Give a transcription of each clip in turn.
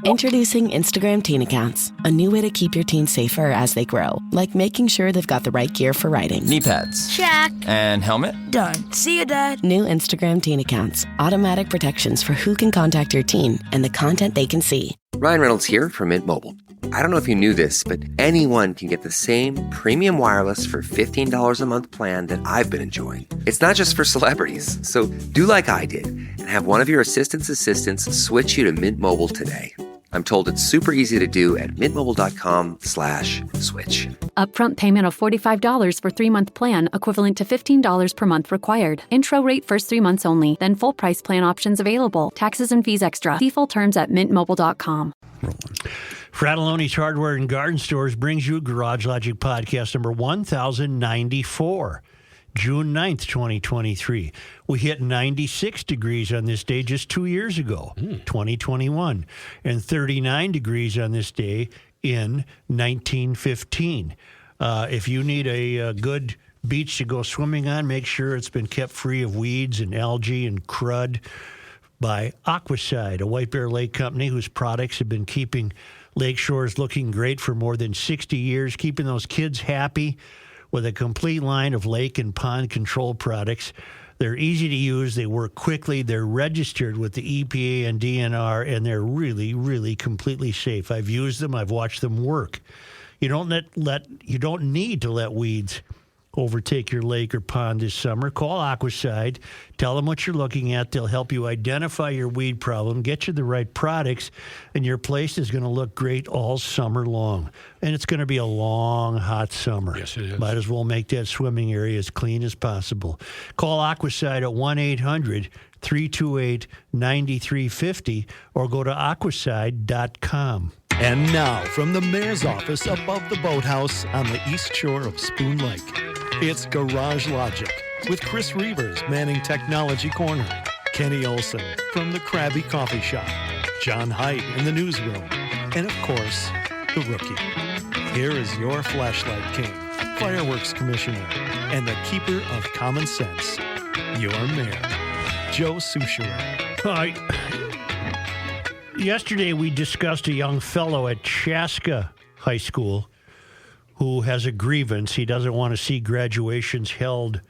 Introducing Instagram Teen Accounts, a new way to keep your teens safer as they grow, like making sure they've got the right gear for riding. Knee pads. Check. And helmet? Done. See you, Dad. New Instagram Teen Accounts, automatic protections for who can contact your teen and the content they can see. Ryan Reynolds here from Mint Mobile. I don't know if you knew this, but anyone can get the same premium wireless for $15 a month plan that I've been enjoying. It's not just for celebrities. So do like I did and have one of your assistants switch you to Mint Mobile today. I'm told it's super easy to do at mintmobile.com/switch. Upfront payment of $45 for 3-month plan, equivalent to $15 per month required. Intro rate first 3 months only, then full price plan options available. Taxes and fees extra. See full terms at mintmobile.com. Fratelloni's Hardware and Garden Stores brings you Garage Logic Podcast number 1094. June 9th, 2023. We hit 96 degrees on this day just 2 years ago, 2021, and 39 degrees on this day in 1915. If you need a good beach to go swimming on, make sure it's been kept free of weeds and algae and crud by Aquaside, a White Bear Lake company whose products have been keeping lake shores looking great for more than 60 years, keeping those kids happy with a complete line of lake and pond control products. They're easy to use. They work quickly. They're registered with the EPA and DNR, and they're really, really completely safe. I've used them. I've watched them work. You don't need to let weeds overtake your lake or pond this summer. Call Aquaside. Tell them what you're looking at. They'll help you identify your weed problem, get you the right products, and your place is going to look great all summer long. And it's going to be a long, hot summer. Yes, it is. Might as well make that swimming area as clean as possible. Call Aquaside at 1-800-328-9350 or go to aquaside.com. And now, from the mayor's office above the boathouse on the east shore of Spoon Lake, it's Garage Logic with Chris Reavers manning Technology Corner, Kenny Olson from the Krabby Coffee Shop, John Heidt in the newsroom, and of course, the Rookie. Here is your flashlight king, fireworks commissioner, and the keeper of common sense, your mayor, Joe Soucheray. Hi. Yesterday, we discussed a young fellow at Chaska High School who has a grievance. He doesn't want to see graduations held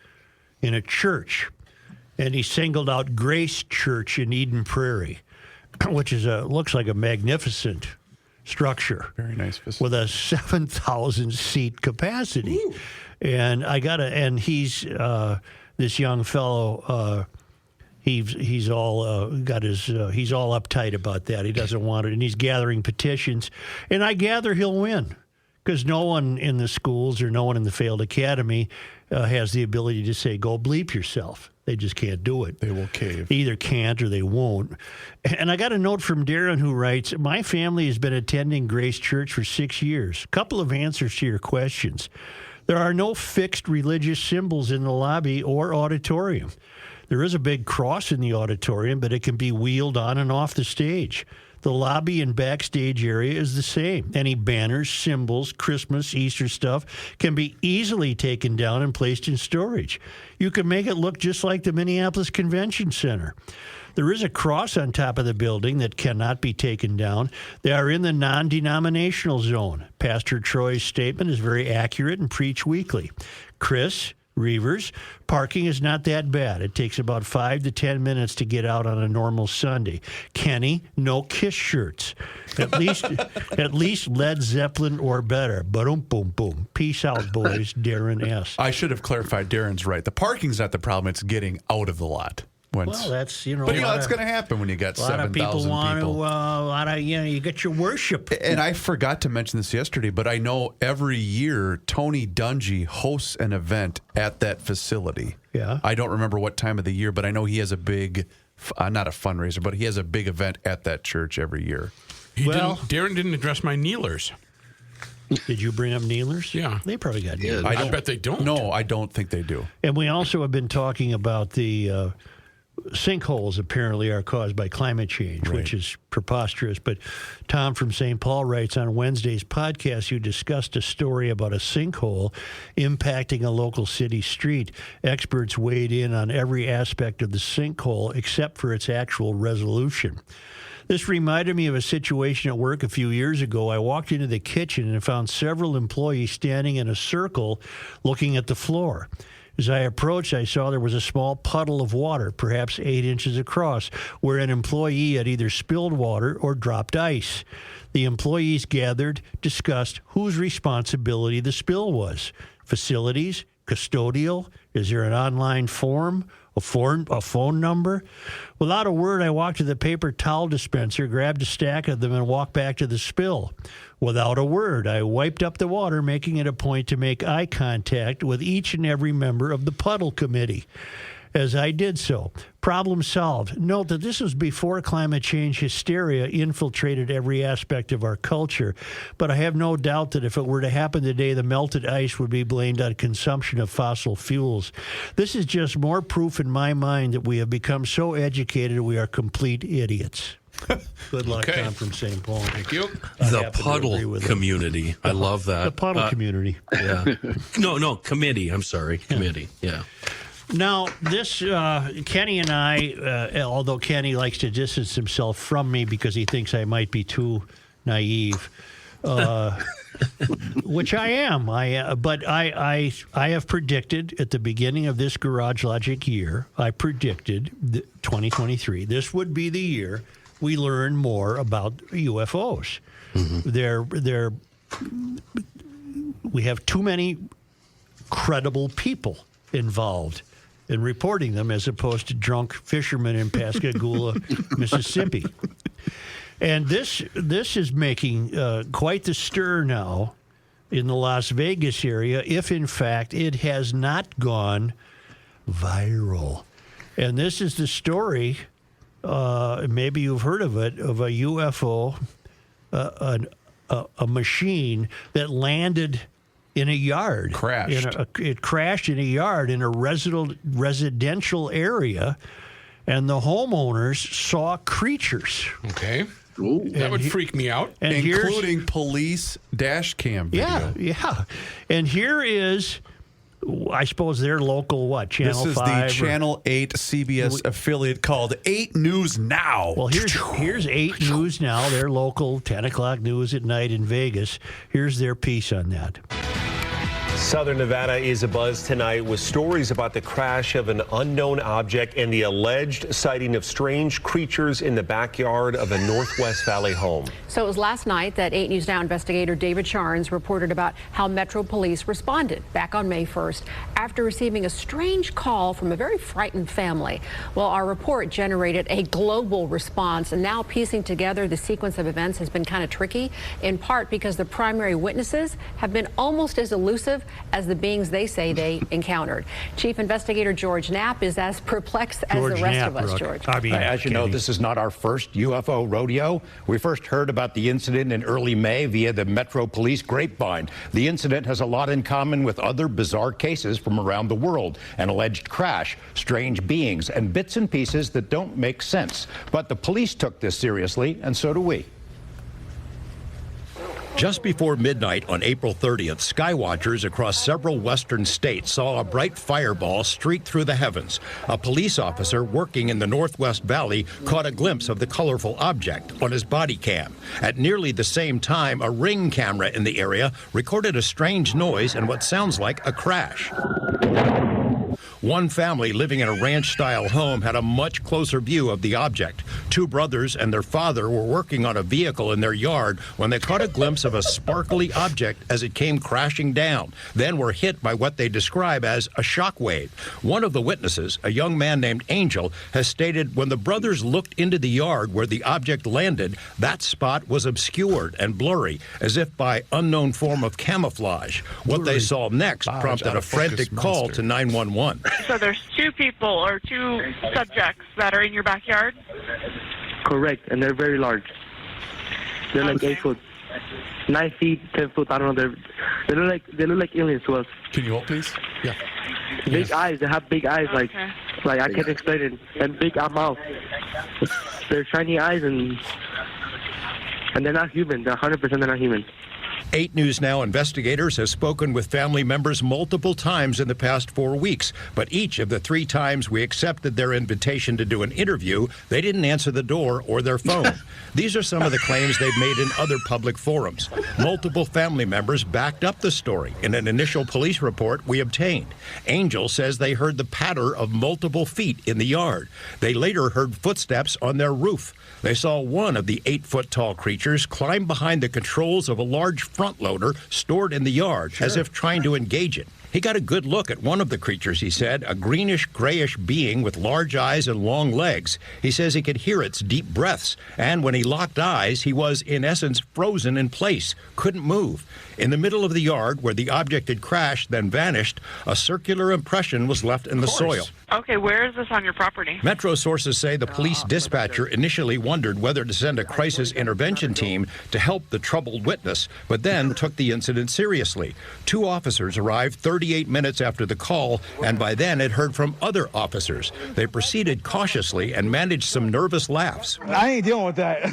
in a church. And he singled out Grace Church in Eden Prairie, which is looks like a magnificent structure. Very nice facility. With a 7,000 seat capacity. Ooh. And he's this young fellow. He's all he's all uptight about that. He doesn't want it, and he's gathering petitions. And I gather he'll win, because no one in the schools or no one in the failed academy has the ability to say, "Go bleep yourself." They just can't do it. They will cave. They either can't or they won't. And I got a note from Darren who writes, "My family has been attending Grace Church for 6 years. Couple of answers to your questions. There are no fixed religious symbols in the lobby or auditorium. There is a big cross in the auditorium, but it can be wheeled on and off the stage. The lobby and backstage area is the same. Any banners, symbols, Christmas, Easter stuff can be easily taken down and placed in storage. You can make it look just like the Minneapolis Convention Center. There is a cross on top of the building that cannot be taken down. They are in the non-denominational zone. Pastor Troy's statement is very accurate and preached weekly. Chris Reavers, parking is not that bad. It takes about 5 to 10 minutes to get out on a normal Sunday. Kenny, no Kiss shirts. At least Led Zeppelin or better. Boom, boom, boom. Peace out, boys. Darren S. I should have clarified. Darren's right. The parking's not the problem. It's getting out of the lot. Well, that's, But that's going to happen when you got 7,000 people. A lot of you get your worship. And I forgot to mention this yesterday, but I know every year Tony Dungy hosts an event at that facility. Yeah. I don't remember what time of the year, but I know he has a big, not a fundraiser, but he has a big event at that church every year. Darren didn't address my kneelers. Did you bring up kneelers? Yeah. They probably got kneelers. I bet they don't. No, I don't think they do. And we also have been talking about the sinkholes apparently are caused by climate change, right, which is preposterous. But Tom from St. Paul writes, on Wednesday's podcast, you discussed a story about a sinkhole impacting a local city street. Experts weighed in on every aspect of the sinkhole except for its actual resolution. This reminded me of a situation at work a few years ago. I walked into the kitchen and found several employees standing in a circle looking at the floor. As I approached, I saw there was a small puddle of water, perhaps 8 inches across, where an employee had either spilled water or dropped ice. The employees gathered, discussed whose responsibility the spill was. Facilities, custodial, is there an online form, a phone number? Without a word, I walked to the paper towel dispenser, grabbed a stack of them, and walked back to the spill. Without a word, I wiped up the water, making it a point to make eye contact with each and every member of the puddle committee. As I did so, problem solved. Note that this was before climate change hysteria infiltrated every aspect of our culture, but I have no doubt that if it were to happen today, the melted ice would be blamed on consumption of fossil fuels. This is just more proof in my mind that we have become so educated we are complete idiots. Good luck, Okay. Tom from St. Paul. Thank you. The puddle community. I love that. The puddle community. Yeah. No, committee. I'm sorry. Committee. Yeah. Now, this, Kenny and I, although Kenny likes to distance himself from me because he thinks I might be too naive, which I am. But I have predicted at the beginning of this Garage Logic year, I predicted 2023, this would be the year we learn more about UFOs. Mm-hmm. We have too many credible people involved in reporting them as opposed to drunk fishermen in Pascagoula, Mississippi. And this is making quite the stir now in the Las Vegas area, if in fact it has not gone viral. And this is the story, maybe you've heard of it, of a UFO, a machine that landed in a yard. Crashed. It crashed in a yard in a residential area, and the homeowners saw creatures. Okay. That would freak me out. And including police dash cam video. Yeah. And here is, I suppose, their local, Channel 5? This is the Channel 8 CBS affiliate called 8 News Now. Well, here's 8 News Now, their local 10 o'clock news at night in Vegas. Here's their piece on that. Southern Nevada is abuzz tonight with stories about the crash of an unknown object and the alleged sighting of strange creatures in the backyard of a Northwest Valley home. So it was last night that 8 News Now investigator David Charnes reported about how Metro Police responded back on May 1st after receiving a strange call from a very frightened family. Well, our report generated a global response, and now piecing together the sequence of events has been kind of tricky, in part because the primary witnesses have been almost as elusive as the beings they say they encountered. Chief Investigator George Knapp is as perplexed as the rest of us, George. As you know, this is not our first UFO rodeo. We first heard about the incident in early May via the Metro Police grapevine. The incident has a lot in common with other bizarre cases from around the world: an alleged crash, strange beings, and bits and pieces that don't make sense. But the police took this seriously, and so do we. Just before midnight on April 30th, skywatchers across several western states saw a bright fireball streak through the heavens. A police officer working in the Northwest Valley caught a glimpse of the colorful object on his body cam. At nearly the same time, a Ring camera in the area recorded a strange noise and what sounds like a crash. One family living in a ranch-style home had a much closer view of the object. Two brothers and their father were working on a vehicle in their yard when they caught a glimpse of a sparkly object as it came crashing down, then were hit by what they describe as a shock wave. One of the witnesses, a young man named Angel, has stated when the brothers looked into the yard where the object landed, that spot was obscured and blurry, as if by unknown form of camouflage. What they saw next prompted a frantic call to 911. So there's two people or two subjects that are in your backyard? Correct, and they're very large. They're like 8 foot, 9 feet, 10 foot. I don't know. They look like aliens to us. Can you hold, please? Yeah. Big eyes. They have big eyes, like I can't explain it. And big mouth. They're shiny eyes, and they're not human. They're 100% they're not human. 8 News Now investigators have spoken with family members multiple times in the past 4 weeks, but each of the 3 times we accepted their invitation to do an interview, they didn't answer the door or their phone. These are some of the claims they've made in other public forums. Multiple family members backed up the story in an initial police report we obtained. Angel says they heard the patter of multiple feet in the yard. They later heard footsteps on their roof. They saw one of the 8-foot-tall creatures climb behind the controls of a large front loader stored in the yard, as if trying to engage it. He got a good look at one of the creatures, he said, a greenish-grayish being with large eyes and long legs. He says he could hear its deep breaths, and when he locked eyes, he was, in essence, frozen in place, couldn't move. In the middle of the yard, where the object had crashed, then vanished, a circular impression was left in the soil. Okay, where is this on your property? Metro sources say the police dispatcher initially wondered whether to send a crisis intervention team to help the troubled witness, but then took the incident seriously. 2 officers arrived 38 minutes after the call, and by then had heard from other officers. They proceeded cautiously and managed some nervous laughs. I ain't dealing with that.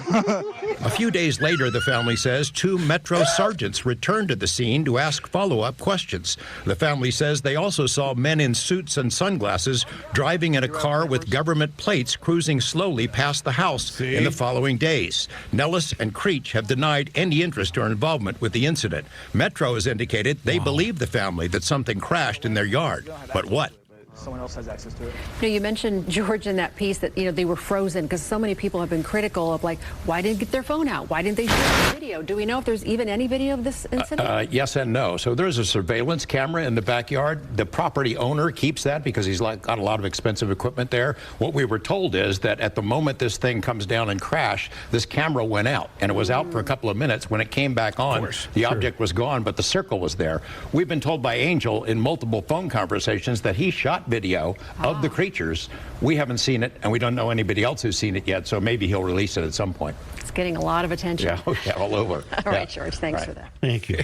A few days later, the family says, 2 Metro sergeants returned to the scene to ask follow-up questions. The family says they also saw men in suits and sunglasses driving in a car with government plates cruising slowly past the house in the following days. Nellis and Creech have denied any interest or involvement with the incident. Metro has indicated they believe the family that something crashed in their yard. But what? Someone else has access to it. You mentioned, George, in that piece that, they were frozen because so many people have been critical of, why didn't get their phone out? Why didn't they shoot the video? Do we know if there's even any video of this incident? Yes and no. So there's a surveillance camera in the backyard. The property owner keeps that because he's got a lot of expensive equipment there. What we were told is that at the moment this thing comes down and crashed, this camera went out, and it was out for a couple of minutes. When it came back on, the object was gone, but the circle was there. We've been told by Angel in multiple phone conversations that he shot video of the creatures. We haven't seen it, and we don't know anybody else who's seen it yet, so maybe he'll release it at some point. It's getting a lot of attention. Yeah, all over. All right, George, thanks for that. Thank you.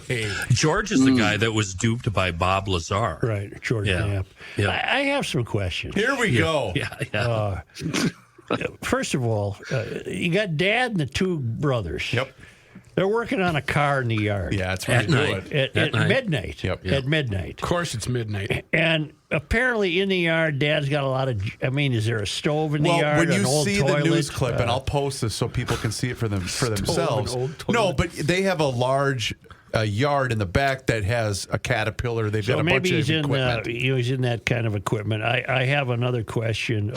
George is the guy that was duped by Bob Lazar. Right, George Knapp. I have some questions. Here we go. First of all, you got Dad and the 2 brothers. Yep. They're working on a car in the yard. Yeah, it's when at night. At midnight. Yep. At midnight. Of course, it's midnight. And apparently in the yard, Dad's got a lot of, is there a stove in the yard? When you an old see toilet? the news clip, and I'll post this so people can see it for themselves. No, but they have a large yard in the back that has a Caterpillar. They've got a bunch of equipment. He's in that kind of equipment. I have another question.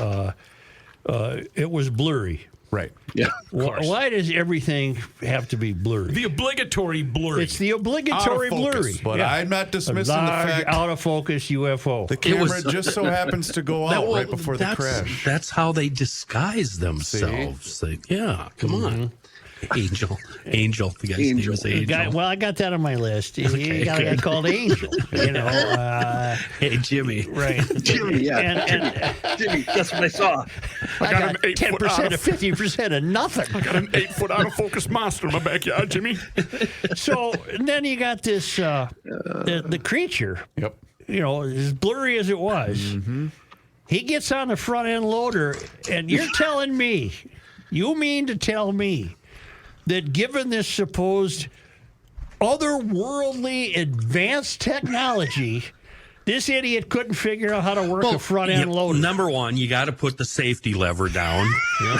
It was blurry. Right. Yeah. Why does everything have to be blurry? The obligatory blurry. It's the obligatory blurry. But I'm not dismissing the fact out of focus UFO. the camera just so happens to go out right before the crash. That's how they disguise themselves. Come on. Angel. The guy's name is Angel. I got that on my list. You got a guy called Angel. Hey, Jimmy. Right. Jimmy, Jimmy, guess what I saw? I got 10% or 50% of nothing. I got an 8-foot out of focus monster in my backyard, Jimmy. So then you got this, the creature. Yep. As blurry as it was. Mm-hmm. He gets on the front end loader, and you're telling me, you mean to tell me, that given this supposed otherworldly advanced technology, this idiot couldn't figure out how to work a front-end loader. Number one, you got to put the safety lever down,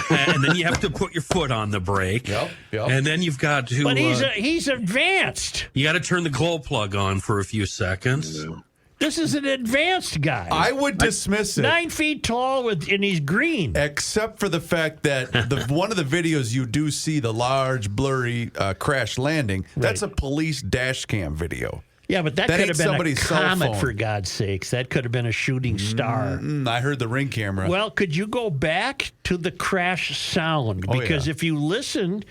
and then you have to put your foot on the brake. Yep. And then you've got to... But he's advanced. You got to turn the glow plug on for a few seconds. Yeah. This is an advanced guy. I would dismiss it. 9 feet tall, and he's green. Except for the fact that one of the videos you do see the large, blurry crash landing, that's a police dash cam video. Yeah, but that could have been a comet, phone. for God's sakes. That could have been a shooting star. I heard the Ring camera. Well, could you go back to the crash sound? Because if you listen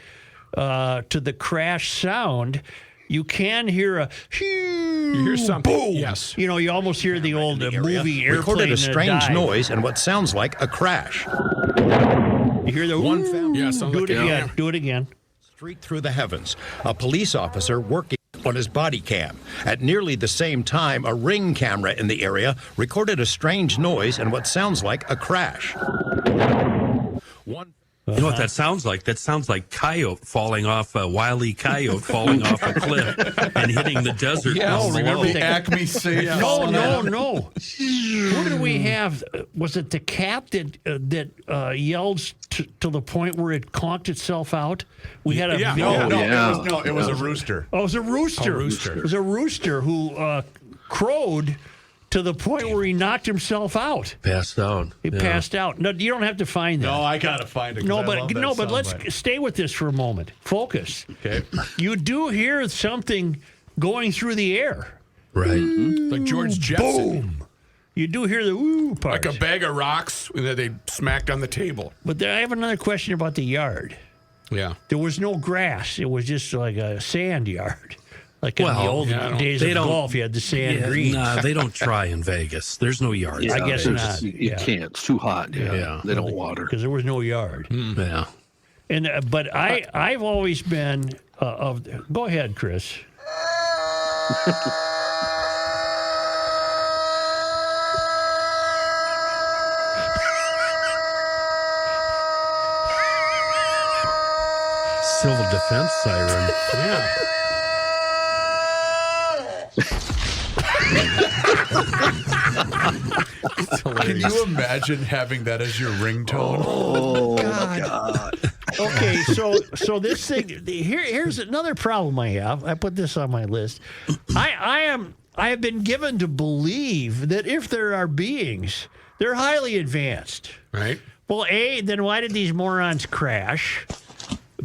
to the crash sound, you can hear a you hear something. Boom. Yes. You almost hear the old movie airplane. Recorded a strange noise and what sounds like a crash. You hear the one family. Yeah, do it again. Do it again. Street through the heavens. A police officer working on his body cam. At nearly the same time, a Ring camera in the area recorded a strange noise and what sounds like a crash. You know what that sounds like? That sounds like coyote falling off a wily coyote falling off a cliff and hitting the desert. Yeah, remember the Acme Safe? No. Who did we have? Was it the cat that yells to the point where it conked itself out? We had a It was a rooster. Oh, it was a rooster. It was a rooster who crowed to the point where he knocked himself out. Passed out. He passed out. No, you don't have to find that. No, I gotta find it. But let's stay with this for a moment. Focus. Okay. You do hear something going through the air. Right. Like George Jetson. Boom. You do hear the woo part. Like a bag of rocks that they smacked on the table. But I have another question about the yard. Yeah. There was no grass. It was just like a sand yard. Like in the old days of golf, you had the sand greens. Nah, they don't try in Vegas. There's no yard. I guess not. You can't. It's too hot. Yeah. They don't water. Because there was no yard. Yeah. And but I've always been of. Go ahead, Chris. Civil defense siren. Yeah. Can you imagine having that as your ringtone? Oh, God. Okay, so this thing here's another problem I have. I put this on my list. I have been given to believe that if there are beings, they're highly advanced. Right. Well, A, then why did these morons crash?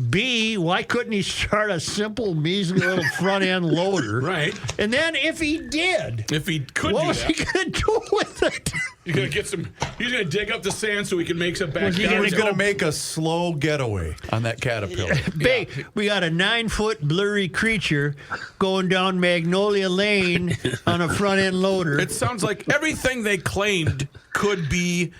B, why couldn't he start a simple, measly little front-end loader? Right. And then if he did, what was he going to do with it? He's going to dig up the sand so he can make some back. He's going to make a slow getaway on that caterpillar. We got a 9-foot blurry creature going down Magnolia Lane on a front-end loader. It sounds like everything they claimed could be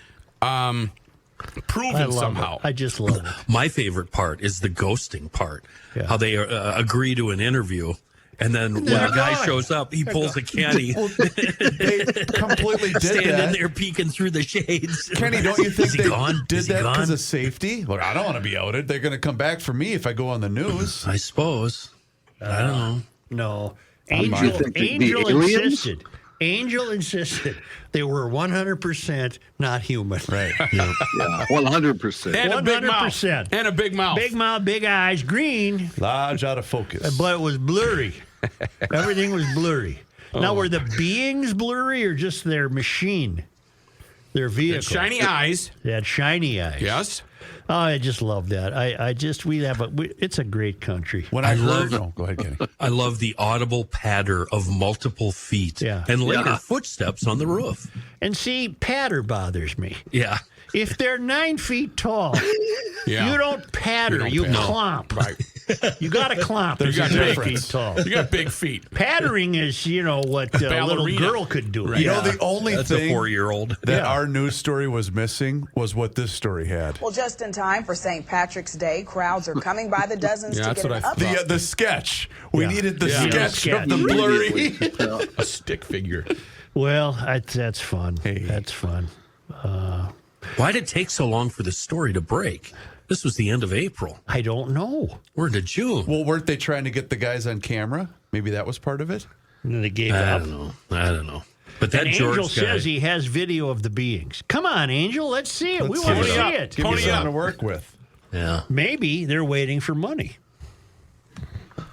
proven somehow. I just love it. My favorite part is the ghosting part. Yeah. How they agree to an interview, and then when a guy shows up, he pulls a Kenny. They completely did standing there peeking through the shades. Kenny, don't you think they did that gone? because of safety? Look, I don't want to be outed. They're going to come back for me if I go on the news. I suppose. I don't know. No. Angel insisted they were 100% not human. Right. Yeah, 100%. And a big mouth. And a big mouth. Big mouth, big eyes, green. Large out of focus. But it was blurry. Everything was blurry. Now, were the beings blurry or just their machine? Their vehicle? Shiny eyes. They had shiny eyes. Yes. Oh, I just love that. It's a great country. When I heard, go ahead, Kenny. I love the audible patter of multiple feet and later footsteps on the roof. And see, patter bothers me. Yeah. If they're 9 feet tall, you don't patter, you clomp. Right. You got to clomp. There's a difference. Feet tall. You got big feet. Pattering is, what a little girl could do. Right. You know, the only That's thing a 4-year-old. that our news story was missing was what this story had. Well, just in time for St. Patrick's Day, crowds are coming by the dozens to get an update. The sketch. We needed the sketch of the blurry. A stick figure. Well, that's fun. Hey. That's fun. Why did it take so long for the story to break? This was the end of April. I don't know. We're into June. Well, weren't they trying to get the guys on camera? Maybe that was part of it? And then they gave I up. don't know. But that Angel George says he has video of the beings. Come on, Angel. Let's see it. We want to see it. Give me something to work with. Yeah. Maybe they're waiting for money.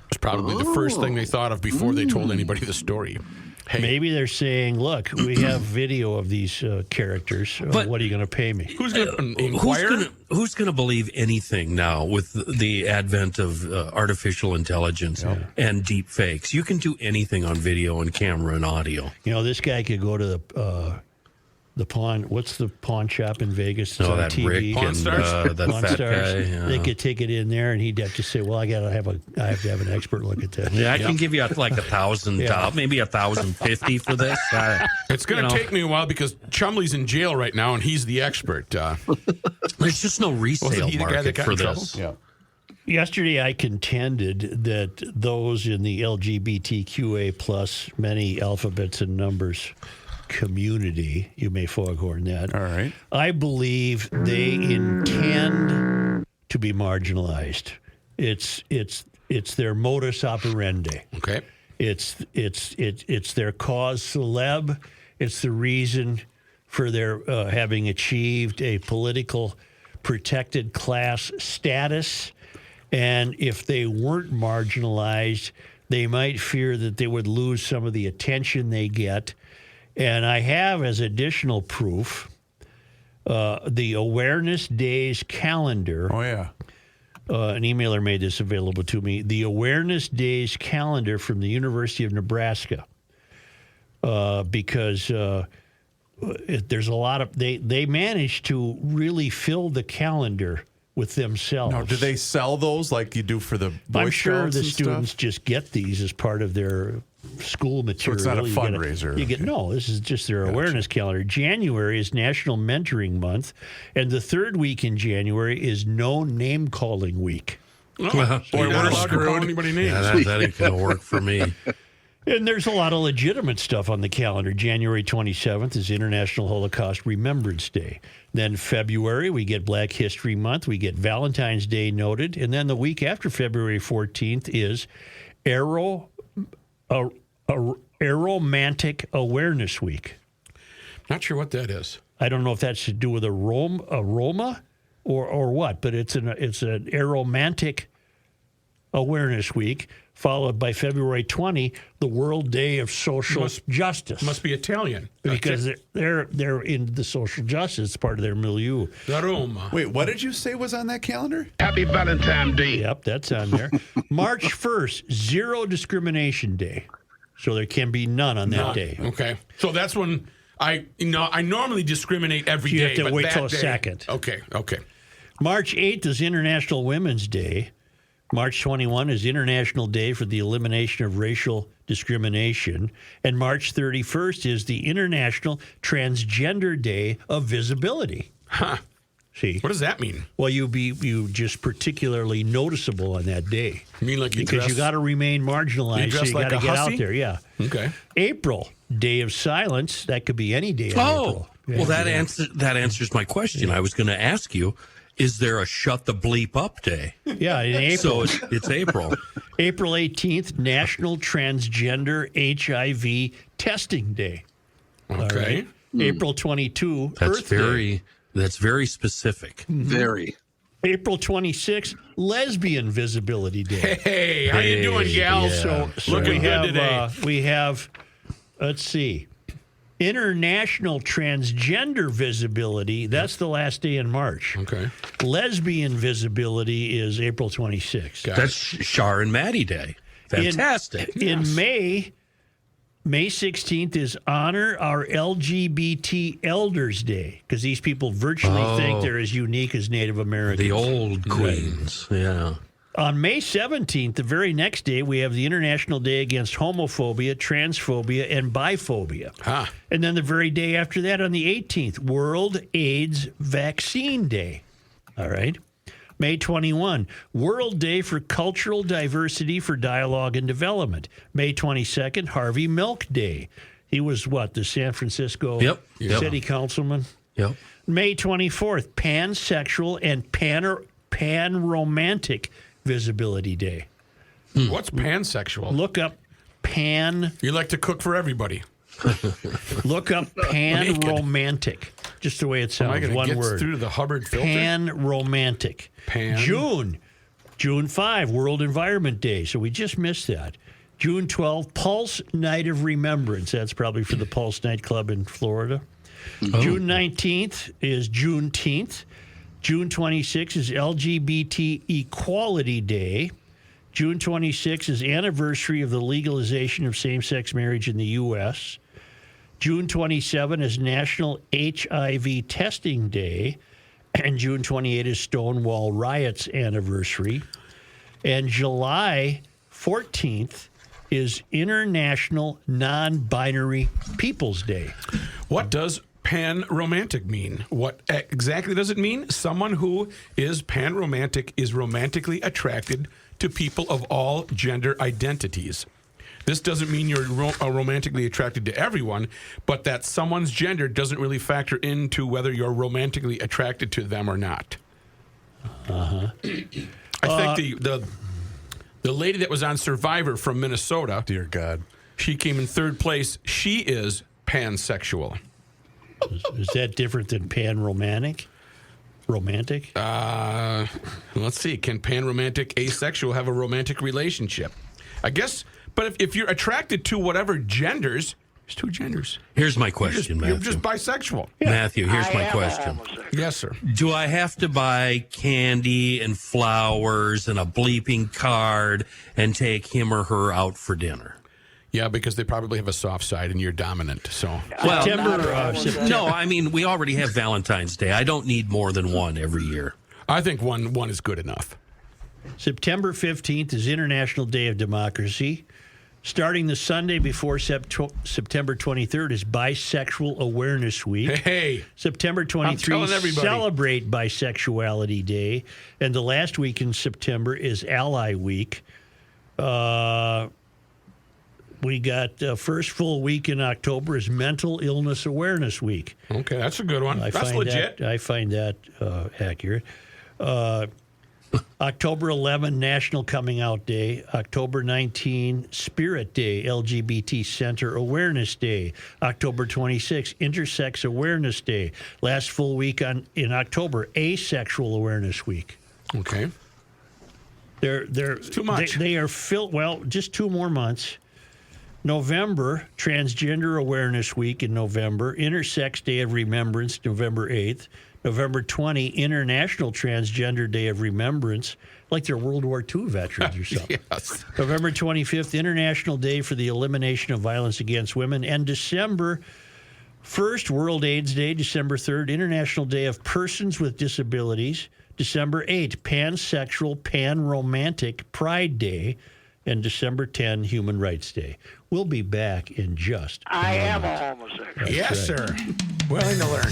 It's probably the first thing they thought of before they told anybody the story. Hey. Maybe they're saying, look, we have video of these characters. But what are you going to pay me? Who's going to inquire? Who's going to believe anything now with the advent of artificial intelligence and deep fakes? You can do anything on video and camera and audio. This guy could go to the pawn. What's the pawn shop in Vegas? No, that TV. Rick Pawn and Stars? that Pawn fat Stars. guy. Yeah. They could take it in there, and he'd have to say, "Well, I have to have an expert look at that." Yeah, I can give you like $1,000, maybe $1,050 for this. It's going to take me a while because Chumley's in jail right now, and he's the expert. There's just no resale market for this. Yeah. Yesterday, I contended that those in the LGBTQA plus many alphabets and numbers community, you may foghorn that. All right. I believe they intend to be marginalized. It's their modus operandi. Okay. It's their cause célèbre. It's the reason for their having achieved a political protected class status. And if they weren't marginalized, they might fear that they would lose some of the attention they get. And I have, as additional proof, the Awareness Days calendar. Oh, yeah. An emailer made this available to me. The Awareness Days calendar from the University of Nebraska. Because there's a lot of... They managed to really fill the calendar with themselves. Now, do they sell those like you do for the Boy I'm sure Scouts the and students stuff? just get these as part of their school material. So it's not a You fundraiser. No, this is just their awareness calendar. January is National Mentoring Month, and the third week in January is No Name Calling Week. Oh, Boy, you're not we're allowed to call screwed. anybody names. Yeah, that ain't going to work for me. And there's a lot of legitimate stuff on the calendar. January 27th is International Holocaust Remembrance Day. Then February, we get Black History Month. We get Valentine's Day noted. And then the week after February 14th is Aromantic Awareness Week. Not sure what that is. I don't know if that's to do with aroma or what, but it's an Aromantic Awareness Week, followed by February 20, the World Day of Social Justice. Must be Italian. Because they're in the social justice, it's part of their milieu. Roma. Wait, what did you say was on that calendar? Happy Valentine's Day. Yep, that's on there. March 1st, Zero Discrimination Day. So there can be none on that day. Okay. So that's when I normally discriminate every day. You have to but wait that till a day- second. Okay. March 8th is International Women's Day. March 21 is International Day for the Elimination of Racial Discrimination. And March 31st is the International Transgender Day of Visibility. Huh. See? What does that mean? Well, you just particularly noticeable on that day. You mean like you because dress, you got to remain marginalized, you dress so you like got to a get hussy? out there. Yeah. Okay. April, Day of Silence. That could be any day in April. Well, that answers my question. I was going to ask you, is there a shut the bleep up day? Yeah, in April. So it's April. April 18th, National Transgender HIV Testing Day. All Okay. right. April 22, That's Earth Day. That's very specific. Very. April 26, Lesbian Visibility Day. Hey, how you doing, gals? So Looking good today. We have, let's see, International Transgender Visibility. That's the last day in March. Okay. Lesbian Visibility is April 26th. That's Shar and Maddie Day. Fantastic. In May 16th is Honor Our LGBT Elders Day, because these people virtually think they're as unique as Native Americans. The old queens. Yeah. On May 17th, the very next day, we have the International Day Against Homophobia, Transphobia, and Biphobia. Huh. And then the very day after that, on the 18th, World AIDS Vaccine Day. All right. May 21, World Day for Cultural Diversity for Dialogue and Development. May 22nd, Harvey Milk Day. He was what, the San Francisco city councilman? Yep. May 24th, Pansexual and Pan-Romantic Visibility Day. What's pansexual? Look up pan. You like to cook for everybody. Look up pan-romantic. Just the way it Am I sounds. gonna One get word. through the Hubbard filter? Pan-romantic. June 5, World Environment Day. So we just missed that. June 12, Pulse Night of Remembrance. That's probably for the Pulse nightclub in Florida. June 19th is Juneteenth. June 26th is LGBT Equality Day. June 26th is anniversary of the legalization of same-sex marriage in the U.S. June 27 is National HIV Testing Day. And June 28 is Stonewall Riots anniversary. And July 14th is International Non-Binary Peoples Day. What does pan-romantic mean? What exactly does it mean? Someone who is pan-romantic is romantically attracted to people of all gender identities. This doesn't mean you're romantically attracted to everyone, but that someone's gender doesn't really factor into whether you're romantically attracted to them or not. Uh-huh. I think the lady that was on Survivor from Minnesota, dear God, she came in third place. She is pansexual. Is that different than pan-romantic? Romantic? Let's see. Can pan-romantic asexual have a romantic relationship? I guess, but if you're attracted to whatever genders, there's two genders. Here's my question, You're Matthew. just bisexual. Matthew, here's my question. Yes, sir. Do I have to buy candy and flowers and a bleeping card and take him or her out for dinner? Yeah, because they probably have a soft side and you're dominant. So, well, September. No, I mean, we already have Valentine's Day. I don't need more than one every year. I think one is good enough. September 15th is International Day of Democracy. Starting the Sunday before September 23rd is Bisexual Awareness Week. Hey, September 23rd, Celebrate Bisexuality Day. And the last week in September is Ally Week. We got first full week in October is Mental Illness Awareness Week. Okay, that's a good one. That's legit. I find that accurate. October 11, National Coming Out Day. October 19, Spirit Day, LGBT Center Awareness Day. October 26, Intersex Awareness Day. Last full week in October, Asexual Awareness Week. Okay. It's too much. They are filled. Well, just 2 more months. November, Transgender Awareness Week in November. Intersex Day of Remembrance, November 8th. November 20, International Transgender Day of Remembrance, like they're World War II veterans or something. Yes. November 25th, International Day for the Elimination of Violence Against Women. And December 1st, World AIDS Day. December 3rd, International Day of Persons with Disabilities. December 8th, Pansexual, Pan-Romantic Pride Day. And December 10, Human Rights Day. We'll be back in just a moment. am a homosexual. Yes, sir. Willing to learn.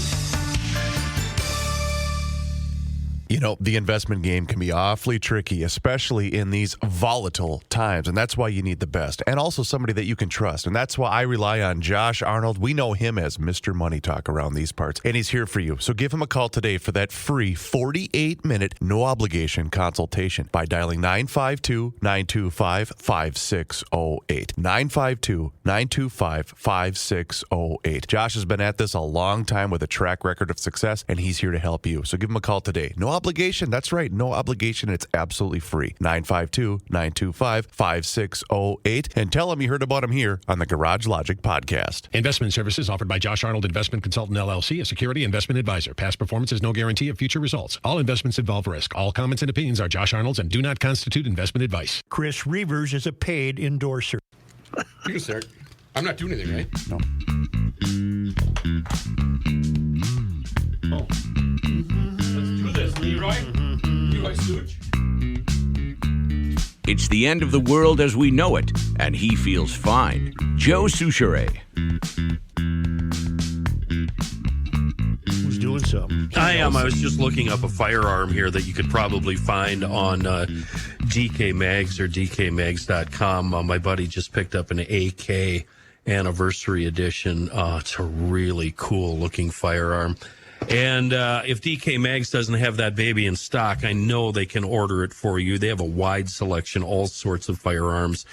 You know, the investment game can be awfully tricky, especially in these volatile times. And that's why you need the best. And also somebody that you can trust. And that's why I rely on Josh Arnold. We know him as Mr. Money Talk around these parts. And he's here for you. So give him a call today for that free 48-minute, no-obligation consultation by dialing 952-925-5608. 952-925-5608. Josh has been at this a long time with a track record of success, and he's here to help you. So give him a call today. No obligation. That's right. No obligation. It's absolutely free. 952-925-5608. And tell him you heard about him here on the Garage Logic podcast. Investment services offered by Josh Arnold Investment Consultant LLC, a security investment advisor. Past performance is no guarantee of future results. All investments involve risk. All comments and opinions are Josh Arnold's and do not constitute investment advice. Chris Reavers is a paid endorser. You can start. I'm not doing anything, right? No. Oh. Let's do this, Leroy. Leroy Stooge. It's the end of the world as we know it, and he feels fine. Joe Souchere. Who's doing something? I am. I was just looking up a firearm here that you could probably find on DK Mags or DKMags.com. My buddy just picked up an AK Anniversary Edition. It's a really cool looking firearm. And if DK Mags doesn't have that baby in stock, I know they can order it for you. They have a wide selection, all sorts of firearms,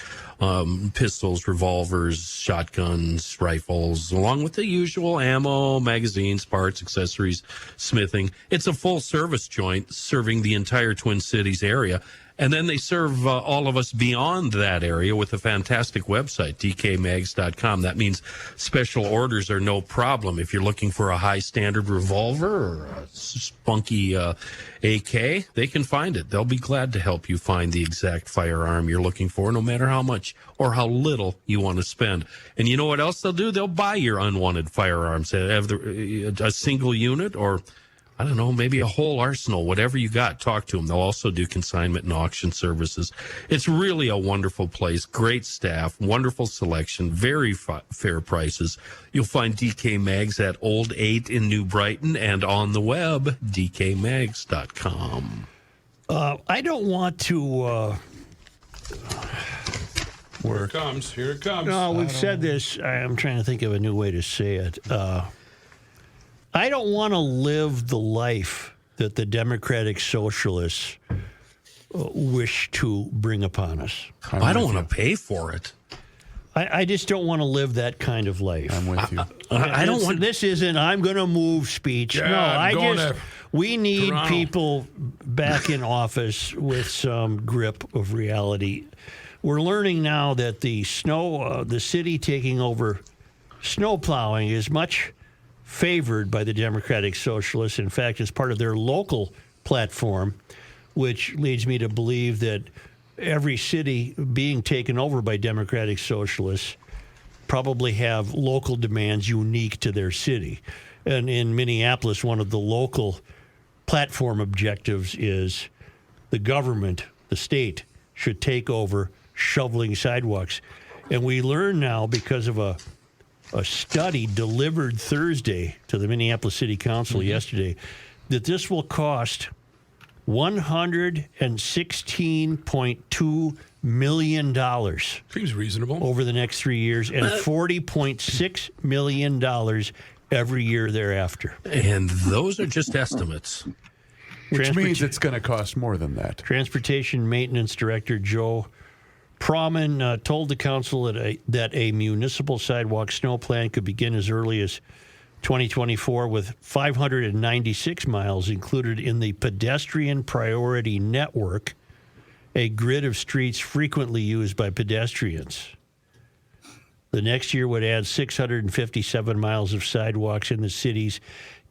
pistols, revolvers, shotguns, rifles, along with the usual ammo, magazines, parts, accessories, smithing. It's a full-service joint serving the entire Twin Cities area. And then they serve all of us beyond that area with a fantastic website, dkmags.com. That means special orders are no problem. If you're looking for a high-standard revolver or a spunky AK, they can find it. They'll be glad to help you find the exact firearm you're looking for, no matter how much or how little you want to spend. And you know what else they'll do? They'll buy your unwanted firearms. They have a single unit or, I don't know, maybe a whole arsenal, whatever you got, talk to them. They'll also do consignment and auction services. It's really a wonderful place, great staff, wonderful selection, very fair prices. You'll find DK Mags at Old 8 in New Brighton and on the web, dkmags.com. I don't want to... Here it comes. Here it comes. No, we've said this. I'm trying to think of a new way to say it. I don't want to live the life that the Democratic Socialists wish to bring upon us. I don't want to pay for it. I just don't want to live that kind of life. I'm with you. I don't want. This isn't I'm going to move speech. Yeah, we need Toronto. people back in office with some grip of reality. We're learning now that the city taking over snow plowing is much favored by the Democratic Socialists. In fact, it's part of their local platform, which leads me to believe that every city being taken over by Democratic Socialists probably have local demands unique to their city. And in Minneapolis, one of the local platform objectives is the government, the state, should take over shoveling sidewalks. And we learn now, because of a study delivered Thursday to the Minneapolis City Council yesterday, that this will cost $116.2 million. Seems reasonable. Over the next 3 years, and $40.6 million every year thereafter. And those are just estimates. Which means it's going to cost more than that. Transportation Maintenance Director Joe Proman told the council that a municipal sidewalk snow plan could begin as early as 2024, with 596 miles included in the Pedestrian Priority Network, a grid of streets frequently used by pedestrians. The next year would add 657 miles of sidewalks in the city's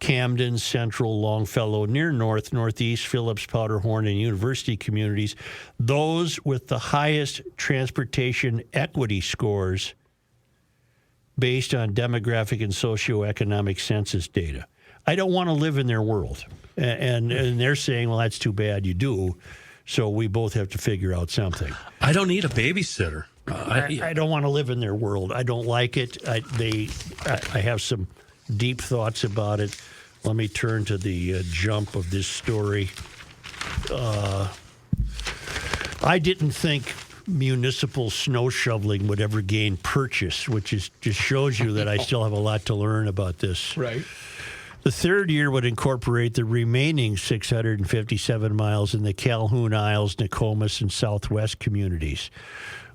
Camden, Central, Longfellow, near North, Northeast, Phillips, Powderhorn, and University communities, those with the highest transportation equity scores based on demographic and socioeconomic census data. I don't want to live in their world. And they're saying, well, that's too bad you do. So we both have to figure out something. I don't need a babysitter. I don't want to live in their world. I don't like it. I have some deep thoughts about it. Let me turn to the jump of this story. I didn't think municipal snow shoveling would ever gain purchase, which just shows you that I still have a lot to learn about this. Right. The third year would incorporate the remaining 657 miles in the Calhoun, Isles, Nokomis, and Southwest communities,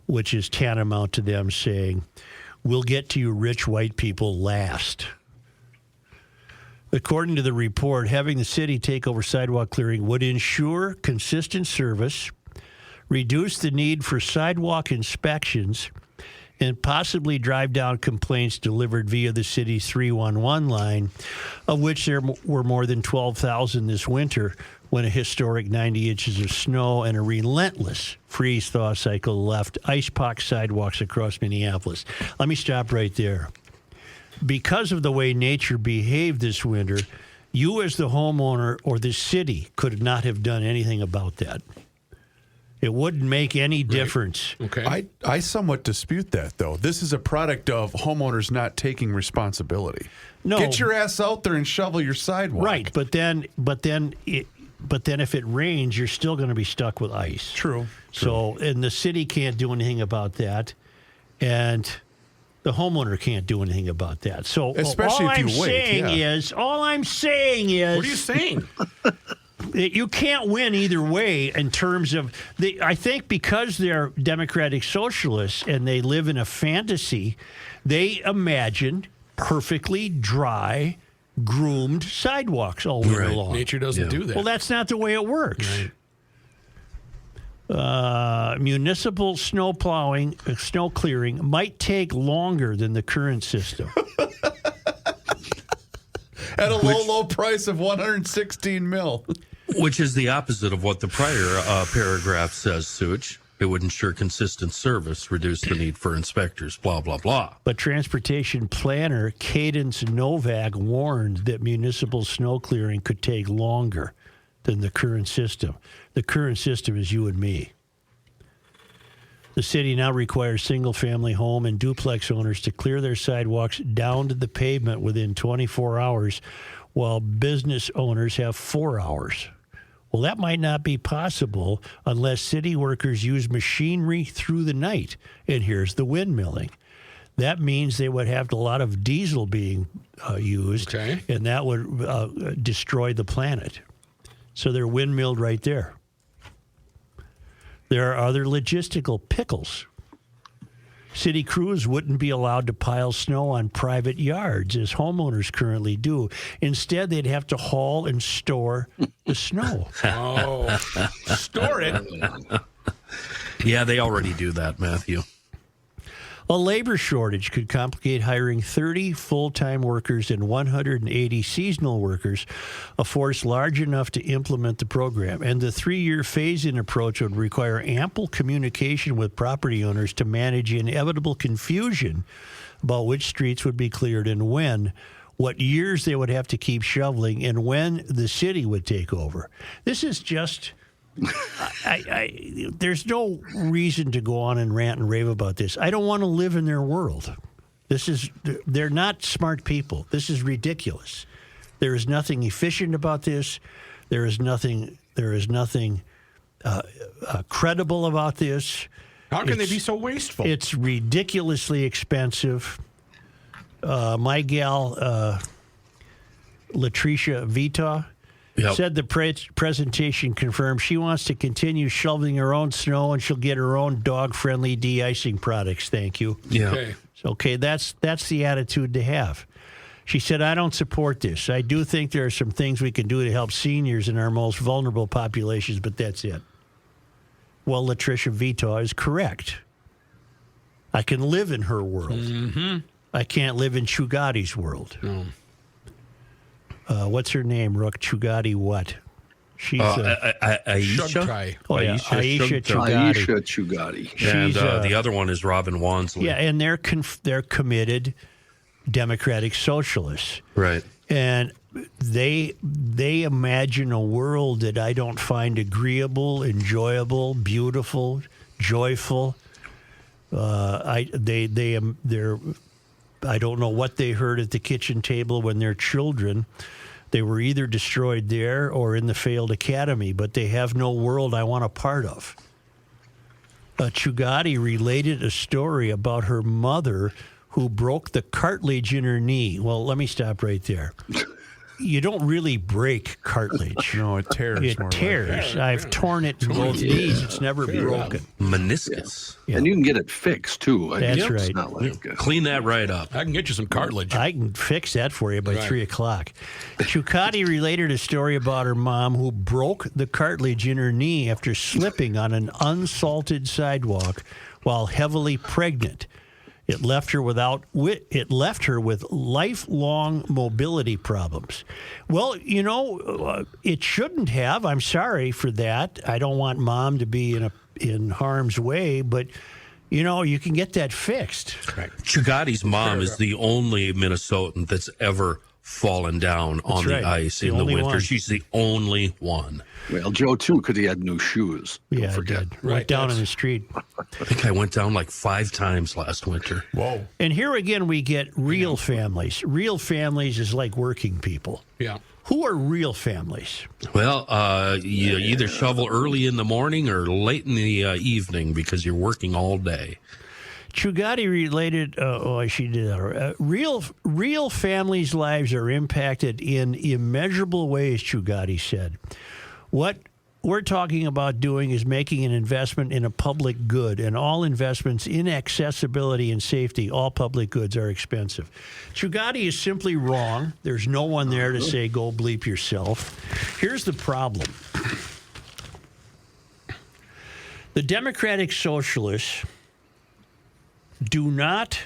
which is tantamount to them saying, we'll get to you rich white people last. According to the report, having the city take over sidewalk clearing would ensure consistent service, reduce the need for sidewalk inspections, and possibly drive down complaints delivered via the city's 311 line, of which there were more than 12,000 this winter when a historic 90 inches of snow and a relentless freeze-thaw cycle left ice-pocked sidewalks across Minneapolis. Let me stop right there. Because of the way nature behaved this winter, you as the homeowner or the city could not have done anything about that. It wouldn't make any difference. Okay. I somewhat dispute that, though. This is a product of homeowners not taking responsibility. No. Get your ass out there and shovel your sidewalk. Right, but then if it rains, you're still going to be stuck with ice. True. So, and the city can't do anything about that, and the homeowner can't do anything about that. So, especially if you wait. All I'm saying is, what are you saying? You can't win either way in terms of I think because they're Democratic Socialists and they live in a fantasy, they imagine perfectly dry, groomed sidewalks all winter long. Nature doesn't do that. Well, that's not the way it works. Right. Municipal snow plowing, snow clearing might take longer than the current system. At a low price of $116 million. Which is the opposite of what the prior paragraph says, Such. It would ensure consistent service, reduce the need for inspectors, blah, blah, blah. But transportation planner Cadence Novak warned that municipal snow clearing could take longer than the current system. The current system is you and me. The city now requires single-family home and duplex owners to clear their sidewalks down to the pavement within 24 hours, while business owners have 4 hours. Well, that might not be possible unless city workers use machinery through the night. And here's the windmilling. That means they would have a lot of diesel being used, and that would destroy the planet. So they're windmilled right there. There are other logistical pickles. City crews wouldn't be allowed to pile snow on private yards as homeowners currently do. Instead, they'd have to haul and store the snow. Oh, store it. Yeah, they already do that, Matthew. A labor shortage could complicate hiring 30 full-time workers and 180 seasonal workers, a force large enough to implement the program. And the 3-year phase-in approach would require ample communication with property owners to manage inevitable confusion about which streets would be cleared and when, what years they would have to keep shoveling, and when the city would take over. This is just... there's no reason to go on and rant and rave about this. I don't want to live in their world. They're not smart people. This is ridiculous. There is nothing efficient about this. There is nothing credible about this. How can they be so wasteful? It's ridiculously expensive. My gal, Latricia Vita, said the presentation confirmed she wants to continue shoveling her own snow and she'll get her own dog-friendly de-icing products. Thank you. Yeah. Okay, that's the attitude to have. She said, I don't support this. I do think there are some things we can do to help seniors in our most vulnerable populations, but that's it. Well, Latricia Vita is correct. I can live in her world. Mm-hmm. I can't live in Chugati's world. No. What's her name, Rook? Chugati what? She's Aisha. Oh, yeah. Aisha Chugati. Aisha Chugati. And the other one is Robin Wansley. Yeah, and they're committed Democratic Socialists. Right. And they imagine a world that I don't find agreeable, enjoyable, beautiful, joyful. I don't know what they heard at the kitchen table when their children, they were either destroyed there or in the failed academy, but they have no world I want a part of. Chugati related a story about her mother who broke the cartilage in her knee. Well, let me stop right there. You don't really break cartilage. No, it tears. It tears. I've torn it in both knees. It's never broken. Meniscus. Yeah. And you can get it fixed, too. That's It's right. not like, Clean that right up. I can get you some cartilage. I can fix that for you by 3 o'clock. Chukati related a story about her mom who broke the cartilage in her knee after slipping on an unsalted sidewalk while heavily pregnant. It left her with lifelong mobility problems. Well, it shouldn't have. I'm sorry for that. I don't want mom to be in harm's way, but you can get that fixed. Right. Chugati's mom is the only Minnesotan that's ever fallen down on the ice in the winter. One. She's the only one. Well, Joe, too, because he had new shoes. Don't forget. Went down in the street. I think I went down like 5 times last winter. Whoa. And here again, we get real families. Real families is like working people. Yeah. Who are real families? Well, you either shovel early in the morning or late in the evening because you're working all day. Chugati related, she did that. Real families' lives are impacted in immeasurable ways, Chugati said. What we're talking about doing is making an investment in a public good, and all investments in accessibility and safety, all public goods are expensive. Chugati is simply wrong. There's no one there to say, go bleep yourself. Here's the problem. The Democratic Socialists do not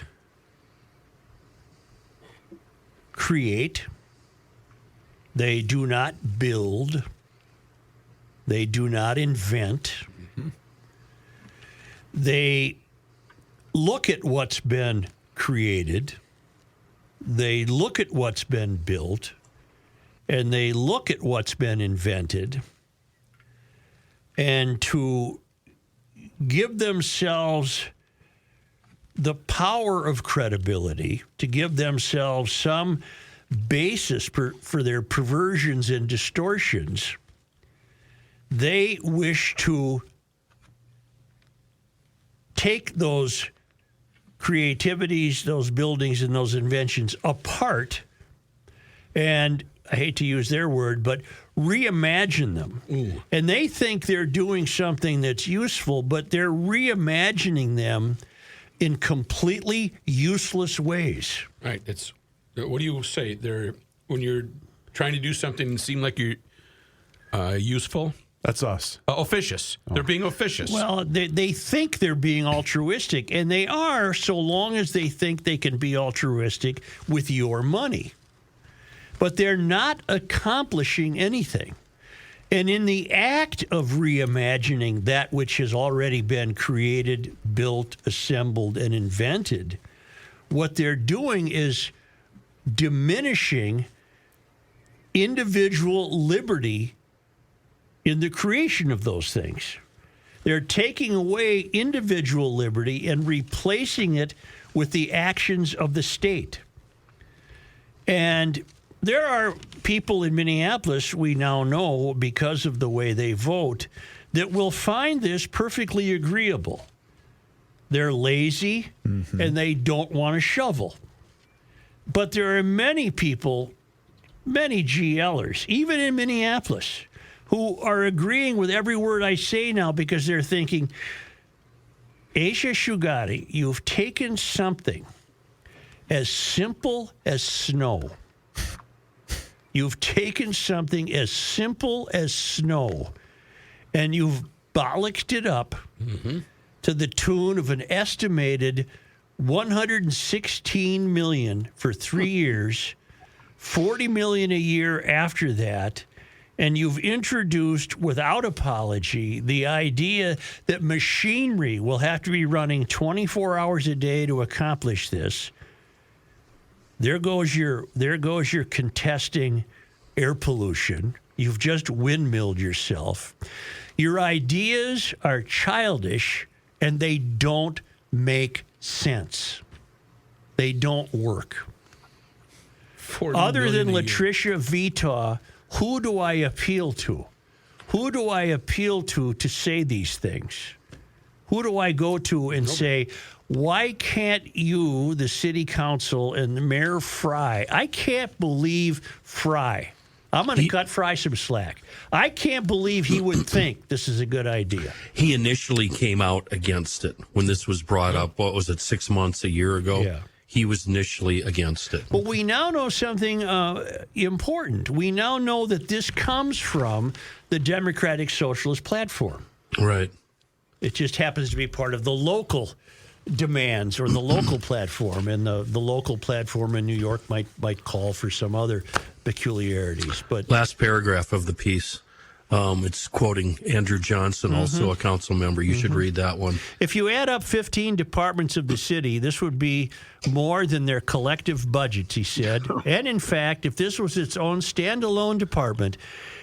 create, they do not build, they do not invent. Mm-hmm. They look at what's been created, they look at what's been built, and they look at what's been invented, and to give themselves the power of credibility, to give themselves some basis for their perversions and distortions, they wish to take those creativities, those buildings, and those inventions apart, and I hate to use their word, but reimagine them. Ooh. And they think they're doing something that's useful, but they're reimagining them in completely useless ways. Right. What do you say? When you're trying to do something and seem like you're useful? That's us. Officious. They're being officious. Well, they think they're being altruistic, and they are so long as they think they can be altruistic with your money. But they're not accomplishing anything. And in the act of reimagining that which has already been created, built, assembled, and invented, what they're doing is diminishing individual liberty in the creation of those things. They're taking away individual liberty and replacing it with the actions of the state. And there are people in Minneapolis, we now know, because of the way they vote, that will find this perfectly agreeable. They're lazy and they don't want to shovel. But there are many people, many GLers, even in Minneapolis, who are agreeing with every word I say now because they're thinking, Asia Shugari, you've taken something as simple as snow. You've taken something as simple as snow, and you've bollocked it up to the tune of an estimated $116 million for 3 years, $40 million a year after that, and you've introduced, without apology, the idea that machinery will have to be running 24 hours a day to accomplish this. There goes your contesting air pollution. You've just windmilled yourself. Your ideas are childish, and they don't make sense. They don't work. Other than Latricia Vitaw, who do I appeal to? Who do I appeal to say these things? Who do I go to and say, why can't you, the city council, and Mayor Fry, I can't believe Fry. I'm going to cut Fry some slack. I can't believe he would think this is a good idea. He initially came out against it when this was brought up. What was it, 6 months, a year ago? Yeah. He was initially against it. But we now know something important. We now know that this comes from the Democratic Socialist platform. Right. It just happens to be part of the local demands or the local platform, and the local platform in New York might call for some other peculiarities. But last paragraph of the piece, it's quoting Andrew Johnson, also a council member. You should read that one. If you add up 15 departments of the city, this would be more than their collective budgets, he said. And in fact, if this was its own standalone department,